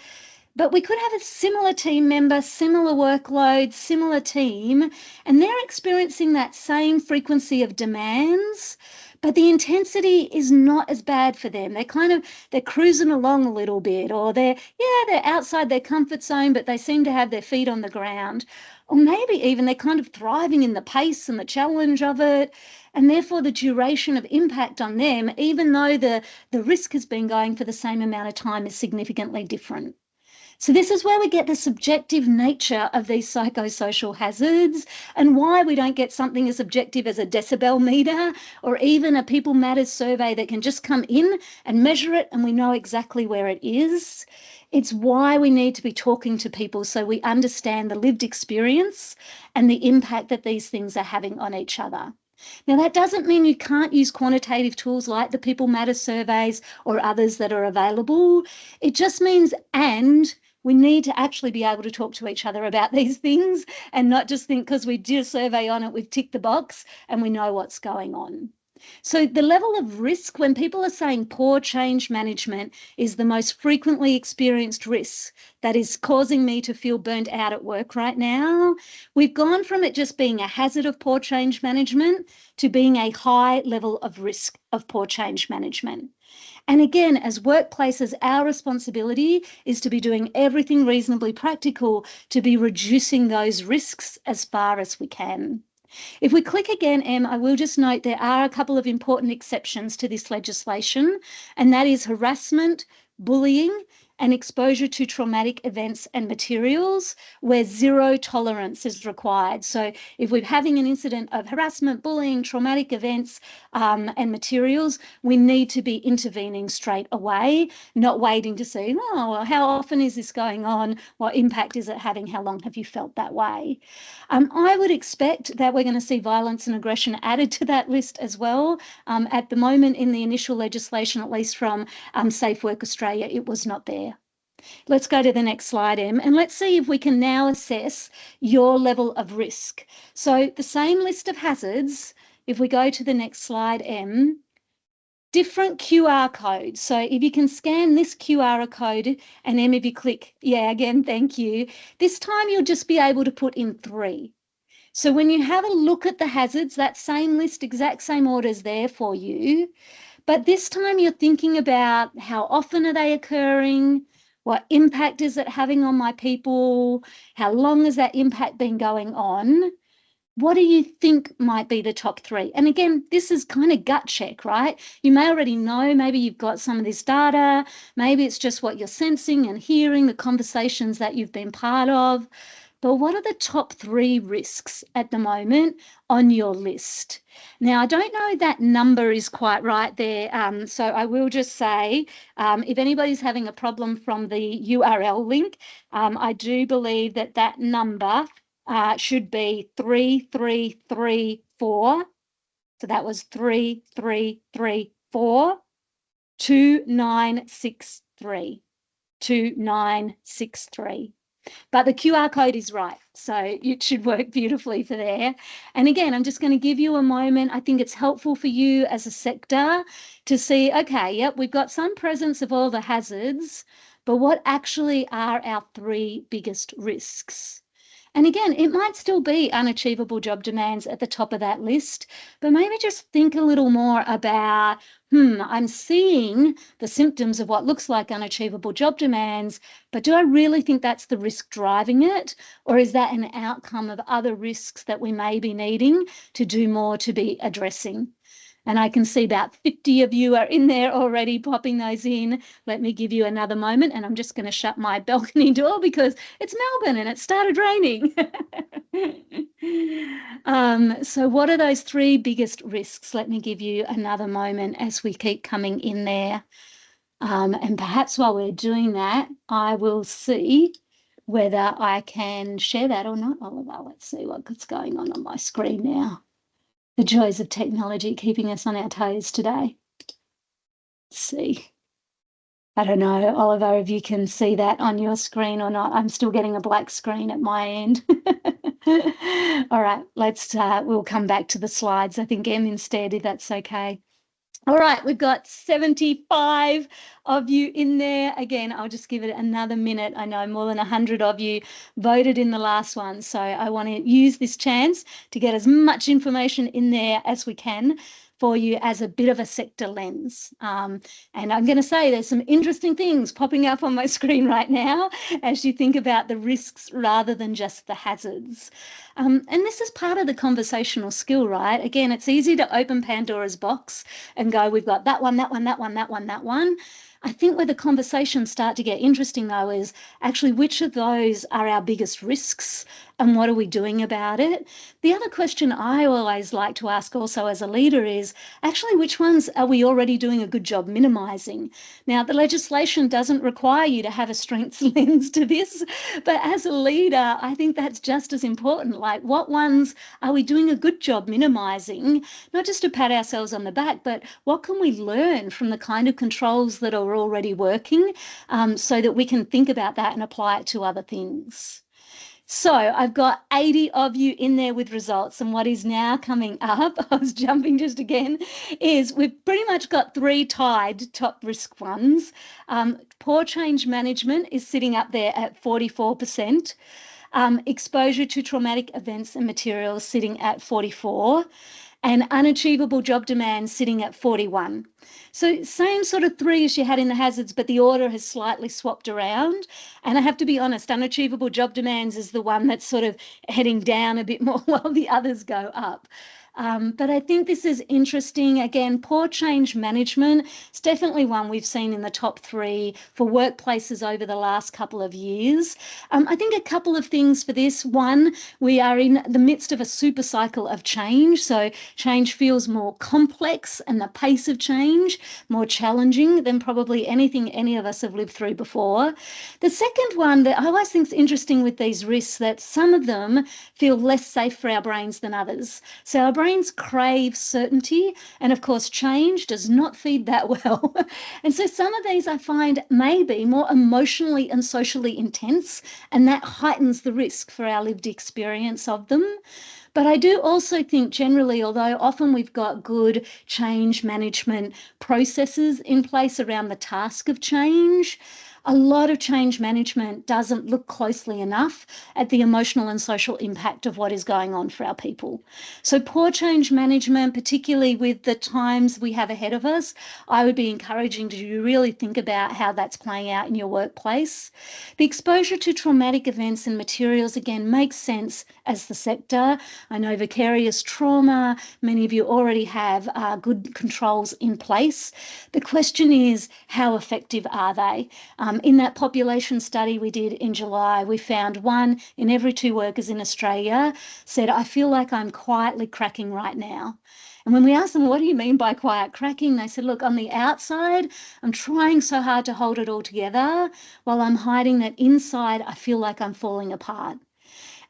But we could have a similar team member, similar workload, similar team, and they're experiencing that same frequency of demands, but the intensity is not as bad for them. They're cruising along a little bit, or they're outside their comfort zone, but they seem to have their feet on the ground. Or maybe even they're kind of thriving in the pace and the challenge of it. And therefore the duration of impact on them, even though the risk has been going for the same amount of time, is significantly different. So this is where we get the subjective nature of these psychosocial hazards and why we don't get something as objective as a decibel meter or even a People Matters survey that can just come in and measure it and we know exactly where it is. It's why we need to be talking to people so we understand the lived experience and the impact that these things are having on each other. Now, that doesn't mean you can't use quantitative tools like the People Matter surveys or others that are available. It just means we need to actually be able to talk to each other about these things and not just think because we did a survey on it, we've ticked the box and we know what's going on. So the level of risk, when people are saying poor change management is the most frequently experienced risk that is causing me to feel burnt out at work right now, we've gone from it just being a hazard of poor change management to being a high level of risk of poor change management. And again, as workplaces, our responsibility is to be doing everything reasonably practical to be reducing those risks as far as we can. If we click again, Em, I will just note there are a couple of important exceptions to this legislation, and that is harassment, bullying, and exposure to traumatic events and materials where zero tolerance is required. So if we're having an incident of harassment, bullying, traumatic events and materials, we need to be intervening straight away, not waiting to see, oh, well, how often is this going on? What impact is it having? How long have you felt that way? I would expect that we're going to see violence and aggression added to that list as well. At the moment in the initial legislation, at least from Safe Work Australia, it was not there. Let's go to the next slide, Em, and let's see if we can now assess your level of risk. So the same list of hazards, if we go to the next slide, Em, different QR codes. So if you can scan this QR code and Em, if you click, yeah, again, thank you. This time you'll just be able to put in 3. So when you have a look at the hazards, that same list, exact same order's there for you. But this time you're thinking about how often are they occurring? What impact is it having on my people? How long has that impact been going on? What do you think might be the top 3? And again, this is kind of gut check, right? You may already know, maybe you've got some of this data, maybe it's just what you're sensing and hearing, the conversations that you've been part of. But what are the top 3 risks at the moment on your list? Now, I don't know that number is quite right there, so I will just say if anybody's having a problem from the URL link, I do believe that that number should be 3334. So that was 3334 2963 2963. But the QR code is right, so it should work beautifully for there. And again, I'm just going to give you a moment. I think it's helpful for you as a sector to see, okay, yep, we've got some presence of all the hazards, but what actually are our 3 biggest risks? And again, it might still be unachievable job demands at the top of that list, but maybe just think a little more about, I'm seeing the symptoms of what looks like unachievable job demands, but do I really think that's the risk driving it? Or is that an outcome of other risks that we may be needing to do more to be addressing? And I can see about 50 of you are in there already popping those in. Let me give you another moment, and I'm just going to shut my balcony door because it's Melbourne and it started raining. So what are those three biggest risks? Let me give you another moment as we keep coming in there. And perhaps while we're doing that, I will see whether I can share that or not, Oliver. Let's see what's going on my screen now. The joys of technology keeping us on our toes today. Let's see. I don't know, Oliver, if you can see that on your screen or not. I'm still getting a black screen at my end. All right, we'll come back to the slides, I think, Em, instead, if that's okay. All right, we've got 75 of you in there. Again, I'll just give it another minute. I know more than 100 of you voted in the last one, so I want to use this chance to get as much information in there as we can for you as a bit of a sector lens. And I'm going to say there's some interesting things popping up on my screen right now as you think about the risks rather than just the hazards. And this is part of the conversational skill, right? Again, it's easy to open Pandora's box and go, we've got that one, that one, that one, that one, that one. I think where the conversations start to get interesting, though, is actually which of those are our biggest risks and what are we doing about it? The other question I always like to ask also as a leader is actually which ones are we already doing a good job minimising? Now, the legislation doesn't require you to have a strengths lens to this, but as a leader, I think that's just as important. Like, what ones are we doing a good job minimising? Not just to pat ourselves on the back, but what can we learn from the kind of controls that are already working so that we can think about that and apply it to other things. So I've got 80 of you in there with results, and what is now coming up, I was jumping just again, is we've pretty much got three tied top risk ones. Poor change management is sitting up there at 44%. Exposure to traumatic events and materials sitting at 44%. And unachievable job demands sitting at 41. So same sort of three as you had in the hazards, but the order has slightly swapped around. And I have to be honest, unachievable job demands is the one that's sort of heading down a bit more while the others go up. But I think this is interesting. Again, poor change management is definitely one we've seen in the top three for workplaces over the last couple of years. I think a couple of things for this. One, we are in the midst of a super cycle of change. So change feels more complex and the pace of change more challenging than probably anything any of us have lived through before. The second one that I always think is interesting with these risks, that some of them feel less safe for our brains than others. So our brains crave certainty, and of course change does not feed that well. And so some of these I find may be more emotionally and socially intense, and that heightens the risk for our lived experience of them. But I do also think generally, although often we've got good change management processes in place around the task of change, a lot of change management doesn't look closely enough at the emotional and social impact of what is going on for our people. So poor change management, particularly with the times we have ahead of us, I would be encouraging to really think about how that's playing out in your workplace. The exposure to traumatic events and materials, again, makes sense as the sector. I know vicarious trauma, many of you already have good controls in place. The question is, how effective are they? In that population study we did in July, we found 1 in every 2 workers in Australia said, I feel like I'm quietly cracking right now. And when we asked them, what do you mean by quiet cracking? They said, look, on the outside, I'm trying so hard to hold it all together while I'm hiding that inside I feel like I'm falling apart.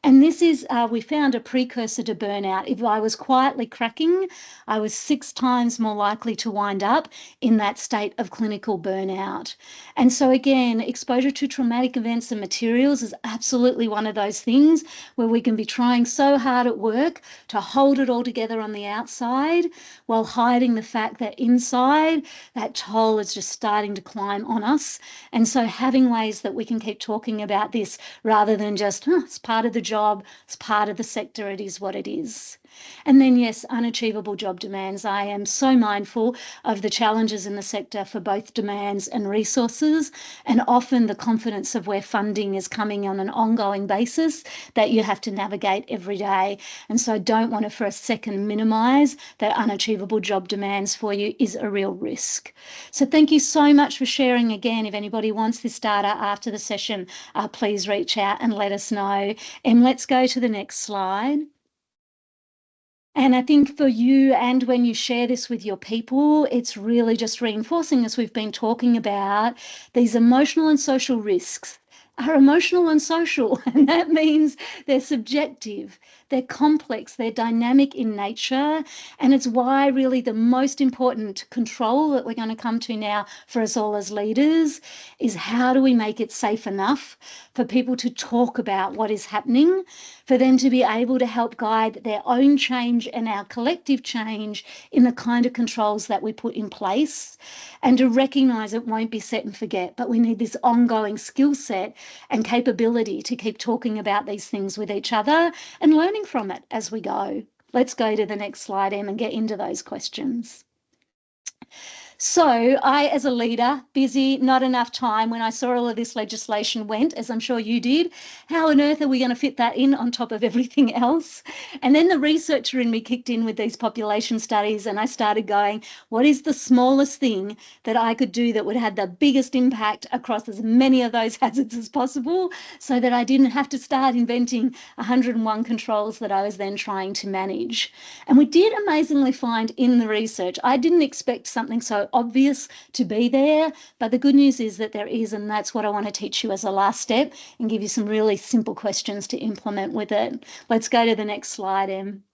And this is, we found a precursor to burnout. If I was quietly cracking, I was 6 times more likely to wind up in that state of clinical burnout. And so again, exposure to traumatic events and materials is absolutely one of those things where we can be trying so hard at work to hold it all together on the outside while hiding the fact that inside that toll is just starting to climb on us. And so having ways that we can keep talking about this rather than just, it's part of the job, it's part of the sector, it is what it is. And then, yes, unachievable job demands. I am so mindful of the challenges in the sector for both demands and resources, and often the confidence of where funding is coming on an ongoing basis that you have to navigate every day. And so I don't want to for a second minimise that unachievable job demands for you is a real risk. So thank you so much for sharing again. If anybody wants this data after the session, please reach out and let us know. Let's go to the next slide. And I think for you, and when you share this with your people, it's really just reinforcing, as we've been talking about, these emotional and social risks are emotional and social, and that means they're subjective, they're complex, they're dynamic in nature, and it's why really the most important control that we're going to come to now for us all as leaders is how do we make it safe enough for people to talk about what is happening, for them to be able to help guide their own change and our collective change in the kind of controls that we put in place, and to recognise it won't be set and forget, but we need this ongoing skill set and capability to keep talking about these things with each other and learning from it as we go. Let's go to the next slide, Em, and get into those questions. So I, as a leader, busy, not enough time, when I saw all of this legislation went, as I'm sure you did, how on earth are we going to fit that in on top of everything else? And then the researcher in me kicked in with these population studies, and I started going, what is the smallest thing that I could do that would have the biggest impact across as many of those hazards as possible, so that I didn't have to start inventing 101 controls that I was then trying to manage. And we did amazingly find in the research, I didn't expect something so obvious to be there, but the good news is that there is, and that's what I want to teach you as a last step and give you some really simple questions to implement with it. Let's go to the next slide, Em.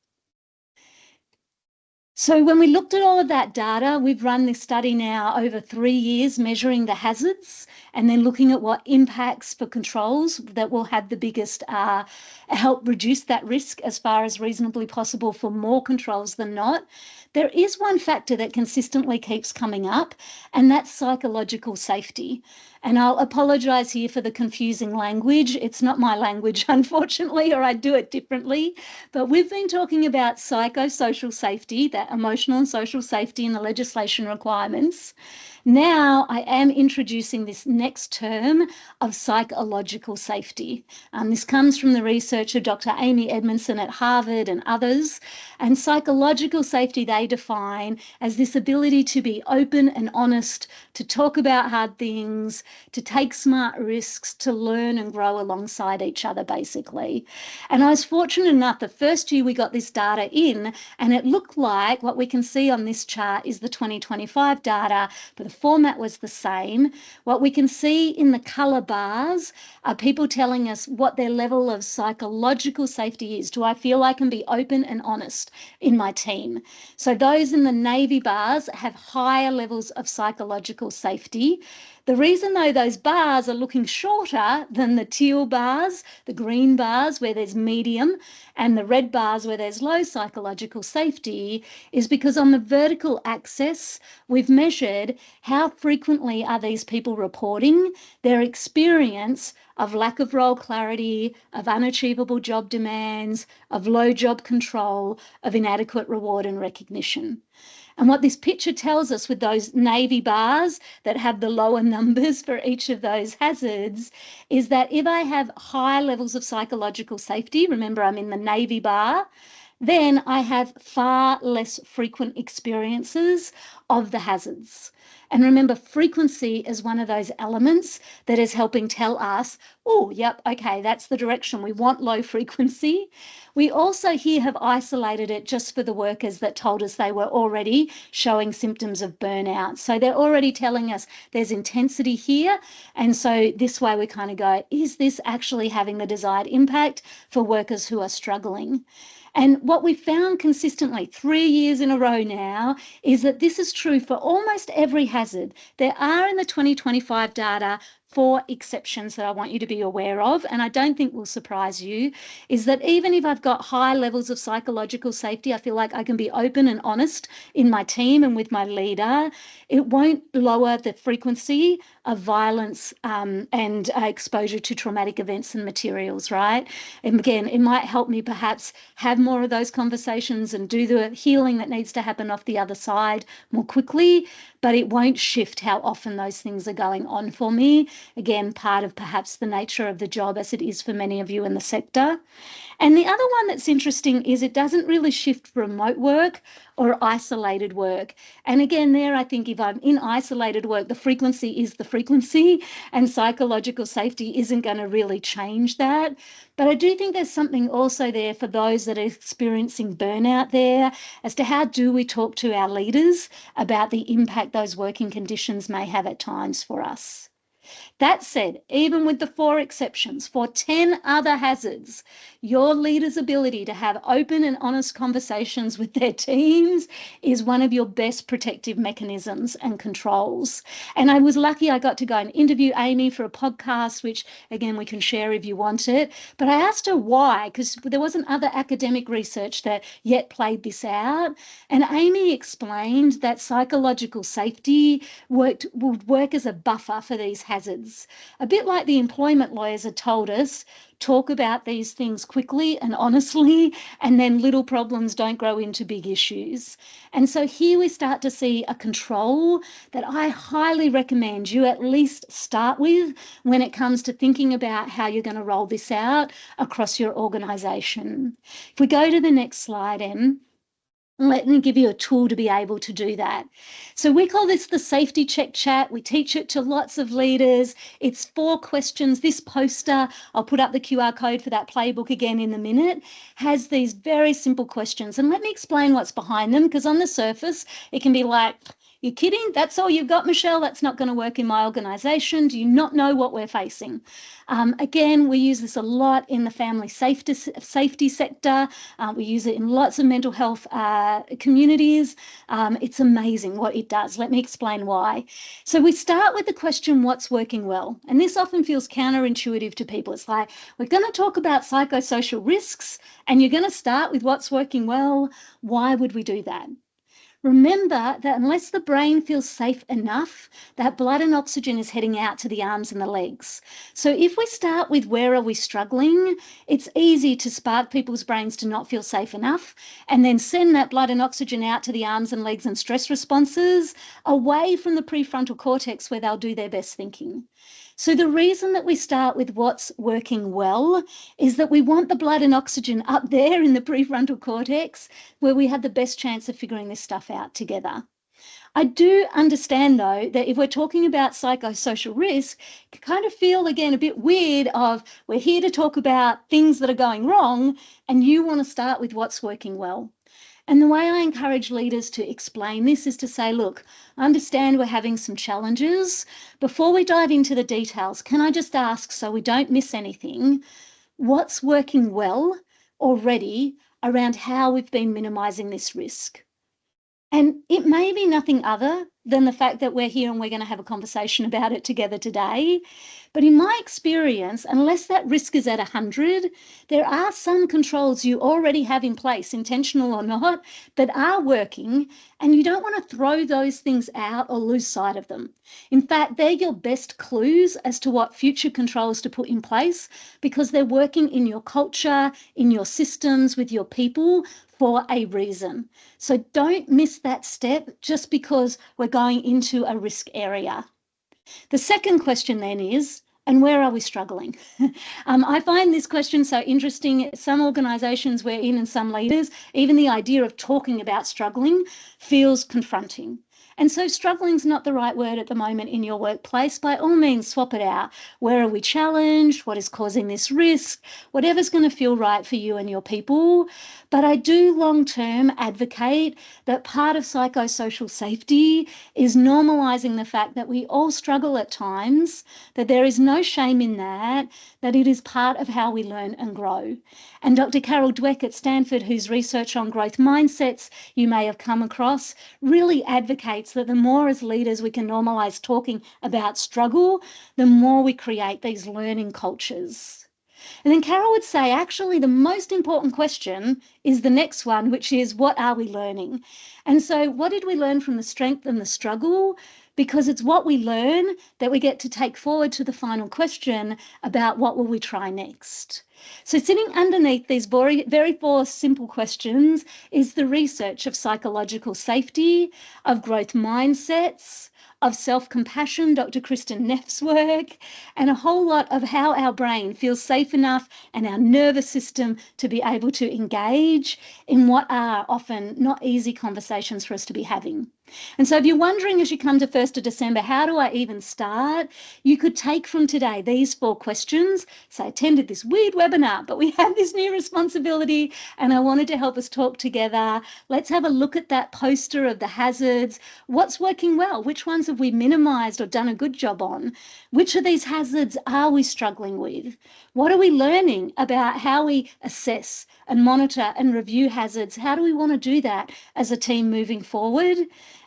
So when we looked at all of that data, we've run this study now over 3 years, measuring the hazards and then looking at what impacts for controls that will have the biggest help reduce that risk as far as reasonably possible for more controls than not. There is one factor that consistently keeps coming up, and that's psychological safety. And I'll apologise here for the confusing language. It's not my language, unfortunately, or I'd do it differently. But we've been talking about psychosocial safety, that emotional and social safety in the legislation requirements. Now I am introducing this next term of psychological safety. This comes from the research of Dr. Amy Edmondson at Harvard and others. And psychological safety they define as this ability to be open and honest, to talk about hard things, to take smart risks, to learn and grow alongside each other, basically. And I was fortunate enough, the first year we got this data in, and it looked like what we can see on this chart is the 2025 data, but the format was the same. What we can see in the colour bars are people telling us what their level of psychological safety is. Do I feel I can be open and honest in my team? So those in the navy bars have higher levels of psychological safety. The reason, though, those bars are looking shorter than the teal bars, the green bars where there's medium, and the red bars where there's low psychological safety, is because on the vertical axis, we've measured how frequently are these people reporting their experience of lack of role clarity, of unachievable job demands, of low job control, of inadequate reward and recognition. And what this picture tells us with those navy bars that have the lower numbers for each of those hazards is that if I have high levels of psychological safety, remember I'm in the navy bar, then I have far less frequent experiences of the hazards. And remember, frequency is one of those elements that is helping tell us, oh, yep, okay, that's the direction. We want low frequency. We also here have isolated it just for the workers that told us they were already showing symptoms of burnout. So they're already telling us there's intensity here. And so this way we kind of go, is this actually having the desired impact for workers who are struggling? And what we found consistently 3 years in a row now is that this is true for almost every hazard. There are in the 2025 data 4 exceptions that I want you to be aware of, and I don't think will surprise you, is that even if I've got high levels of psychological safety, I feel like I can be open and honest in my team and with my leader, it won't lower the frequency of violence and exposure to traumatic events and materials, right? And again, it might help me perhaps have more of those conversations and do the healing that needs to happen off the other side more quickly, but it won't shift how often those things are going on for me. Again, part of perhaps the nature of the job as it is for many of you in the sector. And the other one that's interesting is it doesn't really shift remote work or isolated work. And again, there, I think if I'm in isolated work, the frequency is the frequency, and psychological safety isn't going to really change that. But I do think there's something also there for those that are experiencing burnout there as to how do we talk to our leaders about the impact those working conditions may have at times for us. That said, even with the 4 exceptions, for 10 other hazards, your leader's ability to have open and honest conversations with their teams is one of your best protective mechanisms and controls. And I was lucky I got to go and interview Amy for a podcast, which again, we can share if you want it. But I asked her why, because there wasn't other academic research that yet played this out. And Amy explained that psychological safety would work as a buffer for these hazards. A bit like the employment lawyers had told us, talk about these things quickly and honestly, and then little problems don't grow into big issues. And so here we start to see a control that I highly recommend you at least start with when it comes to thinking about how you're going to roll this out across your organisation. If we go to the next slide, Em, let me give you a tool to be able to do that. So we call this the safety check chat. We teach it to lots of leaders. It's 4 questions. This poster, I'll put up the QR code for that playbook again in a minute, has these very simple questions. And let me explain what's behind them, because on the surface, it can be like, you're kidding? That's all you've got, Michelle? That's not going to work in my organisation. Do you not know what we're facing? Again, we use this a lot in the family safety sector. We use it in lots of mental health communities. It's amazing what it does. Let me explain why. So we start with the question, what's working well? And this often feels counterintuitive to people. It's like, we're going to talk about psychosocial risks and you're going to start with what's working well. Why would we do that? Remember that unless the brain feels safe enough, that blood and oxygen is heading out to the arms and the legs. So if we start with where are we struggling, it's easy to spark people's brains to not feel safe enough and then send that blood and oxygen out to the arms and legs and stress responses away from the prefrontal cortex where they'll do their best thinking. So the reason that we start with what's working well is that we want the blood and oxygen up there in the prefrontal cortex where we have the best chance of figuring this stuff out together. I do understand, though, that if we're talking about psychosocial risk, it can kind of feel, again, a bit weird of we're here to talk about things that are going wrong and you want to start with what's working well. And the way I encourage leaders to explain this is to say, look, I understand we're having some challenges. Before we dive into the details, can I just ask, so we don't miss anything, what's working well already around how we've been minimising this risk? And it may be nothing other than the fact that we're here and we're going to have a conversation about it together today. But in my experience, unless that risk is at 100, there are some controls you already have in place, intentional or not, that are working, and you don't want to throw those things out or lose sight of them. In fact, they're your best clues as to what future controls to put in place because they're working in your culture, in your systems, with your people for a reason. So don't miss that step just because we're going into a risk area. The second question then is, and where are we struggling? I find this question so interesting. Some organisations we're in and some leaders, even the idea of talking about struggling feels confronting. And so struggling's not the right word at the moment in your workplace. By all means, swap it out. Where are we challenged? What is causing this risk? Whatever's going to feel right for you and your people. But I do long-term advocate that part of psychosocial safety is normalising the fact that we all struggle at times, that there is no shame in that it is part of how we learn and grow. And Dr. Carol Dweck at Stanford, whose research on growth mindsets you may have come across, really advocates that the more as leaders we can normalise talking about struggle, the more we create these learning cultures. And then Carol would say, actually, the most important question is the next one, which is, what are we learning? And so what did we learn from the strength and the struggle? Because it's what we learn that we get to take forward to the final question about what will we try next. So sitting underneath these very 4 simple questions is the research of psychological safety, of growth mindsets, of self-compassion, Dr. Kristen Neff's work, and a whole lot of how our brain feels safe enough and our nervous system to be able to engage in what are often not easy conversations for us to be having. And so if you're wondering as you come to 1st of December, how do I even start? You could take from today these 4 questions. So I attended this weird webinar, but we have this new responsibility and I wanted to help us talk together. Let's have a look at that poster of the hazards. What's working well? Which ones have we minimised or done a good job on? Which of these hazards are we struggling with? What are we learning about how we assess and monitor and review hazards? How do we want to do that as a team moving forward?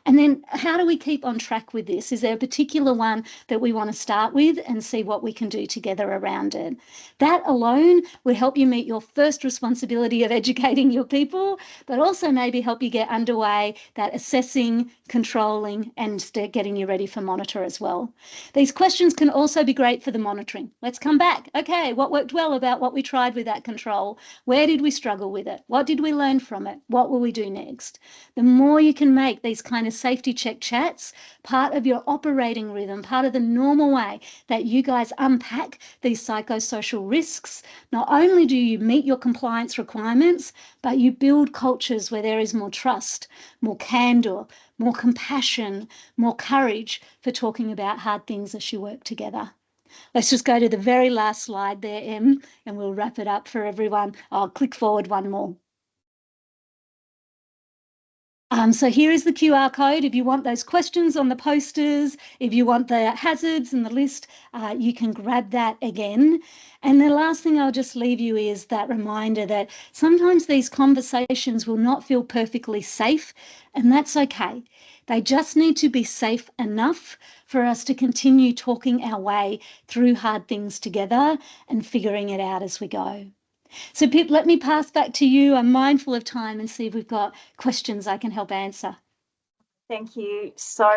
And then how do we keep on track with this? Is there a particular one that we want to start with and see what we can do together around it? That alone would help you meet your first responsibility of educating your people, but also maybe help you get underway that assessing, controlling, and getting you ready for monitor as well. These questions can also be great for the monitoring. Let's come back. Okay, what worked well about what we tried with that control? Where did we struggle with it? What did we learn from it? What will we do next? The more you can make these kind of safety check chats part of your operating rhythm, part of the normal way that you guys unpack these psychosocial risks, not only do you meet your compliance requirements, but you build cultures where there is more trust, more candor, more compassion, more courage for talking about hard things as you work together. Let's just go to the very last slide there, Em, and we'll wrap it up for everyone. I'll click forward one more. So here is the QR code. If you want those questions on the posters, if you want the hazards and the list, you can grab that again. And the last thing I'll just leave you is that reminder that sometimes these conversations will not feel perfectly safe, and that's okay. They just need to be safe enough for us to continue talking our way through hard things together and figuring it out as we go. So Pip, let me pass back to you. I'm mindful of time and see if we've got questions I can help answer. Thank you so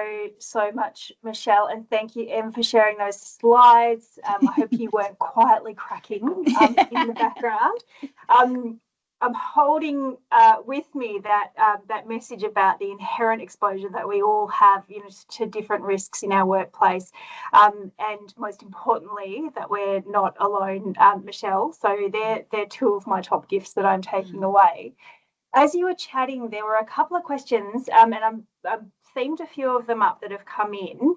much, Michelle, and thank you, Em, for sharing those slides. I hope you weren't quietly cracking in the background. I'm holding with me that that message about the inherent exposure that we all have, to different risks in our workplace, and most importantly, that we're not alone, Michelle. So they're 2 of my top gifts that I'm taking away. As you were chatting, there were a couple of questions, and I've themed a few of them up that have come in.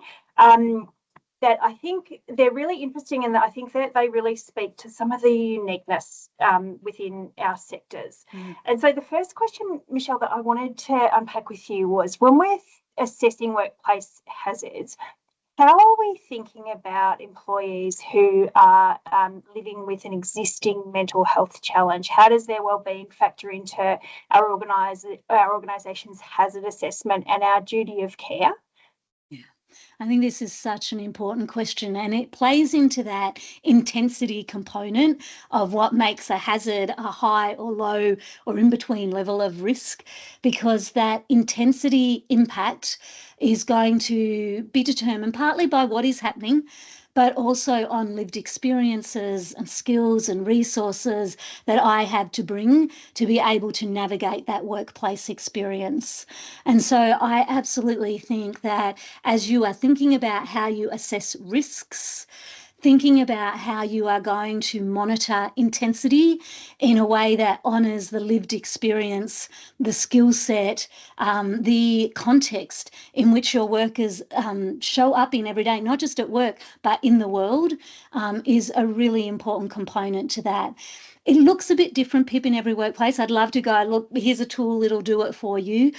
That I think they're really interesting, and that I think that they really speak to some of the uniqueness within our sectors. And so the first question, Michelle, that I wanted to unpack with you was, when we're assessing workplace hazards, how are we thinking about employees who are living with an existing mental health challenge? How does their wellbeing factor into our organisation's hazard assessment and our duty of care? I think this is such an important question, and it plays into that intensity component of what makes a hazard a high or low or in between level of risk, because that intensity impact is going to be determined partly by what is happening, but also on lived experiences and skills and resources that I have to bring to be able to navigate that workplace experience. And so I absolutely think that as you are thinking about how you assess risks, thinking about how you are going to monitor intensity in a way that honours the lived experience, the skill set, the context in which your workers show up in every day, not just at work, but in the world, is a really important component to that. It looks a bit different, Pip, in every workplace. I'd love to go, look, here's a tool, it'll do it for you.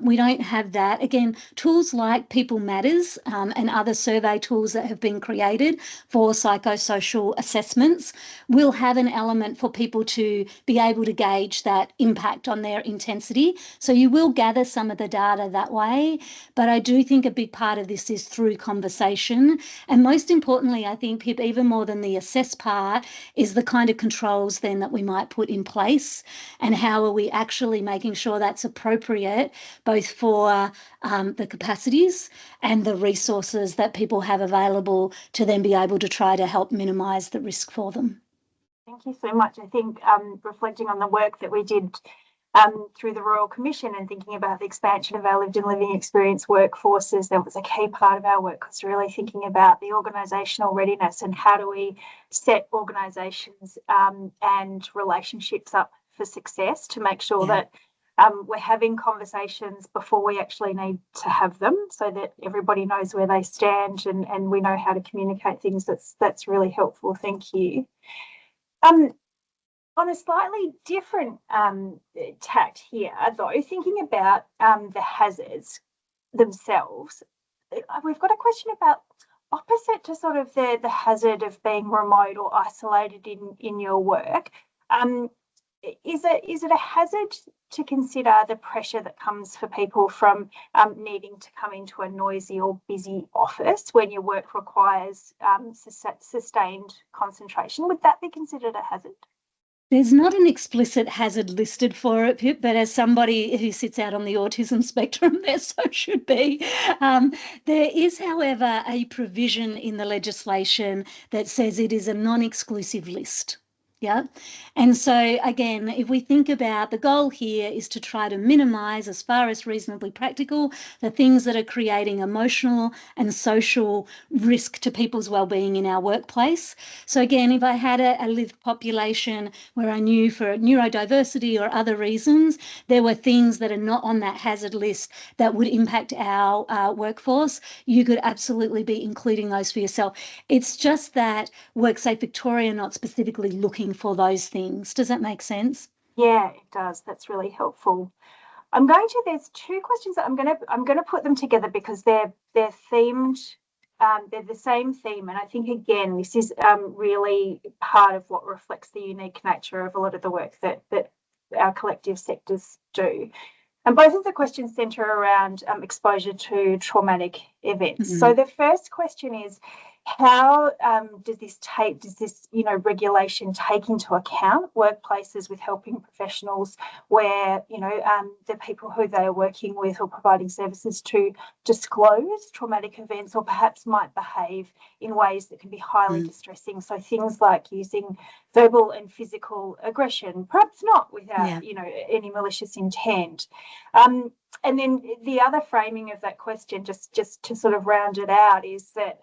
We don't have that. Again, tools like People Matters and other survey tools that have been created for psychosocial assessments will have an element for people to be able to gauge that impact on their intensity. So you will gather some of the data that way. But I do think a big part of this is through conversation. And most importantly, I think, Pip, even more than the assess part, is the kind of controls then that we might put in place, and how are we actually making sure that's appropriate both for the capacities and the resources that people have available to then be able to try to help minimise the risk for them. Thank you so much. I think reflecting on the work that we did through the Royal Commission and thinking about the expansion of our lived and living experience workforces. That was a key part of our work, was really thinking about the organisational readiness and how do we set organisations and relationships up for success to make sure that we're having conversations before we actually need to have them, so that everybody knows where they stand and we know how to communicate things. That's really helpful. Thank you. On a slightly different tact here, though, thinking about the hazards themselves, we've got a question about opposite to sort of the hazard of being remote or isolated in your work. Is it a hazard to consider the pressure that comes for people from needing to come into a noisy or busy office when your work requires sustained concentration? Would that be considered a hazard? There's not an explicit hazard listed for it, Pip, but as somebody who sits out on the autism spectrum, there so should be. There is, however, a provision in the legislation that says it is a non-exclusive list. Yeah. And so, again, if we think about the goal here is to try to minimise, as far as reasonably practical, the things that are creating emotional and social risk to people's wellbeing in our workplace. So, again, if I had a lived population where I knew for neurodiversity or other reasons, there were things that are not on that hazard list that would impact our workforce, you could absolutely be including those for yourself. It's just that WorkSafe Victoria not specifically looking for those things. Does that make sense? Yeah, it does. That's really helpful. There's two questions that I'm gonna put them together because they're themed. They're the same theme, and I think again this is really part of what reflects the unique nature of a lot of the work that our collective sectors do. And both of the questions centre around exposure to traumatic events. Mm-hmm. So the first question is, how does this regulation take into account workplaces with helping professionals where the people who they are working with or providing services to disclose traumatic events or perhaps might behave in ways that can be highly distressing? So things like using verbal and physical aggression, perhaps not without any malicious intent. And then the other framing of that question, just to sort of round it out, is that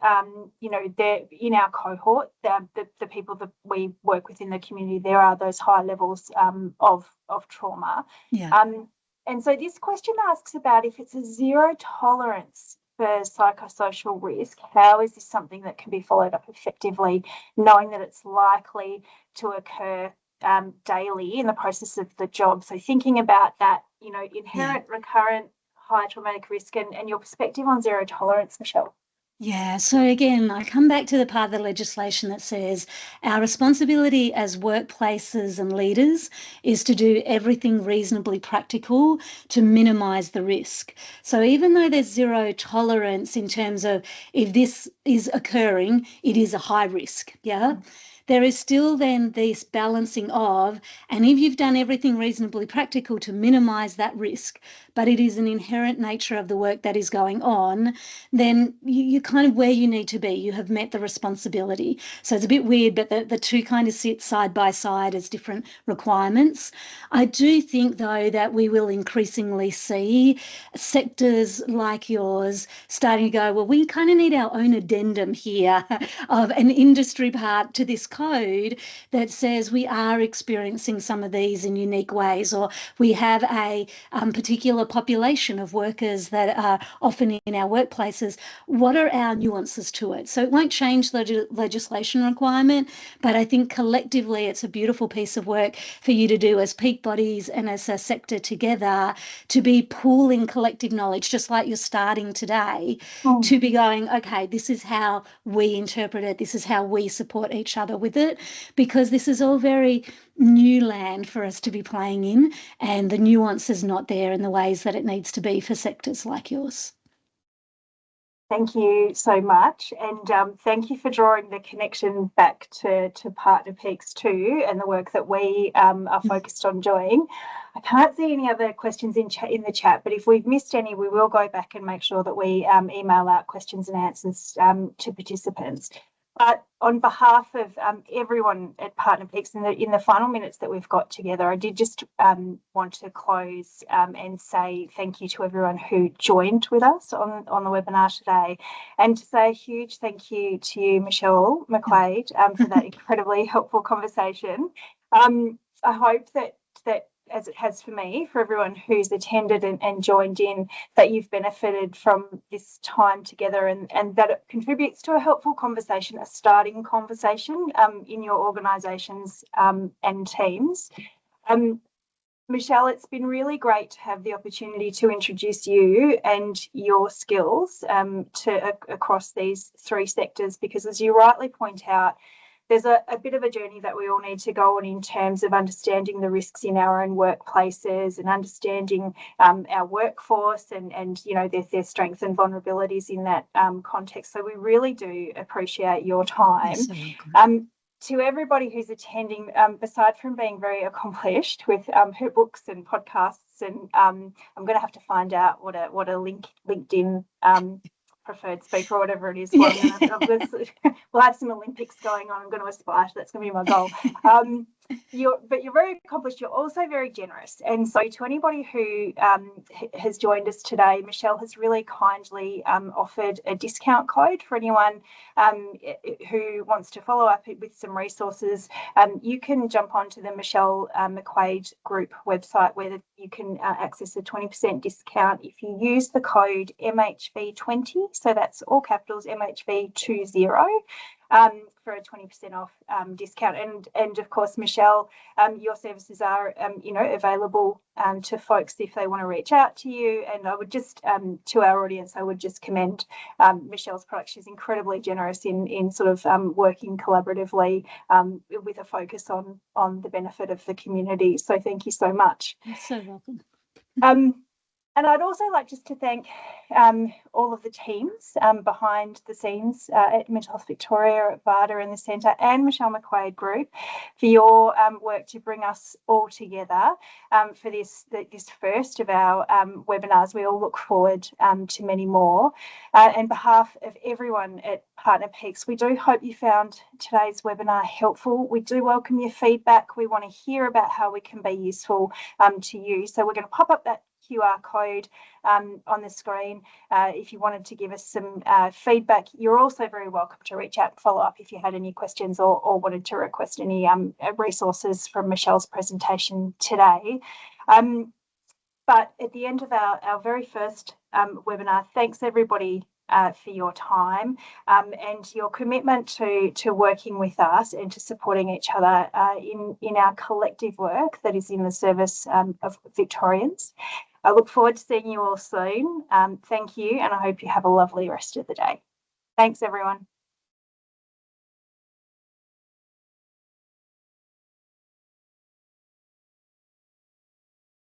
in our cohort, the people that we work with in the community, there are those high levels of trauma. And so this question asks about if it's a zero tolerance for psychosocial risk, how is this something that can be followed up effectively, knowing that it's likely to occur daily in the process of the job? So thinking about that, inherent, recurrent, high traumatic risk and your perspective on zero tolerance, Michelle. Yeah, so again, I come back to the part of the legislation that says our responsibility as workplaces and leaders is to do everything reasonably practical to minimise the risk. So even though there's zero tolerance in terms of if this is occurring, it is a high risk, there is still then this balancing of, and if you've done everything reasonably practical to minimise that risk, but it is an inherent nature of the work that is going on, then you're kind of where you need to be. You have met the responsibility. So it's a bit weird, but the two kind of sit side by side as different requirements. I do think, though, that we will increasingly see sectors like yours starting to go, well, we kind of need our own addendum here of an industry part to this code that says we are experiencing some of these in unique ways, or we have a particular population of workers that are often in our workplaces. What are our nuances to it? So it won't change the legislation requirement, but I think collectively it's a beautiful piece of work for you to do as peak bodies and as a sector together, to be pooling collective knowledge, just like you're starting today, to be going, okay, this is how we interpret it, this is how we support each other with it, because this is all very new land for us to be playing in, and the nuance is not there in the ways that it needs to be for sectors like yours. Thank you so much, and thank you for drawing the connection back to Partner Peaks too, and the work that we are focused on doing. I can't see any other questions in the chat, but if we've missed any, we will go back and make sure that we email out questions and answers to participants. But on behalf of everyone at Partner Peaks, in the final minutes that we've got together, I did just want to close and say thank you to everyone who joined with us on the webinar today, and to say a huge thank you to you, Michelle McQuaid, for that incredibly helpful conversation. I hope that as it has for me, for everyone who's attended and joined in, that you've benefited from this time together, and that it contributes to a helpful conversation, a starting conversation in your organisations and teams. Michelle, it's been really great to have the opportunity to introduce you and your skills across these three sectors, because as you rightly point out, there's a bit of a journey that we all need to go on in terms of understanding the risks in our own workplaces and understanding our workforce and you know, their strengths and vulnerabilities in that context. So we really do appreciate your time. To everybody who's attending, aside from being very accomplished with her books and podcasts, and I'm going to have to find out what a LinkedIn preferred speaker or whatever it is. We'll have some Olympics going on. I'm going to aspire to that's going to be my goal. You're very accomplished. You're also very generous. And so to anybody who has joined us today, Michelle has really kindly offered a discount code for anyone who wants to follow up with some resources. You can jump onto the Michelle McQuaid Group website, where you can access a 20% discount if you use the code MHV20. So that's all capitals, MHV20. For a 20% off discount, and of course, Michelle, your services are available to folks if they want to reach out to you. And I would just to our audience, I would just commend Michelle's product. She's incredibly generous in sort of working collaboratively with a focus on the benefit of the community. So thank you so much. You're so welcome. And I'd also like just to thank all of the teams behind the scenes at Mental Health Victoria, at VADA and the Centre, and Michelle McQuaid Group for your work to bring us all together for this first of our webinars. We all look forward to many more. On behalf of everyone at Partner Peaks, we do hope you found today's webinar helpful. We do welcome your feedback. We want to hear about how we can be useful to you. So we're going to pop up that QR code on the screen if you wanted to give us some feedback. You're also very welcome to reach out and follow up if you had any questions or wanted to request any resources from Michelle's presentation today. But at the end of our very first webinar, thanks everybody for your time and your commitment to working with us and to supporting each other in our collective work that is in the service of Victorians. I look forward to seeing you all soon. Thank you, and I hope you have a lovely rest of the day. Thanks, everyone.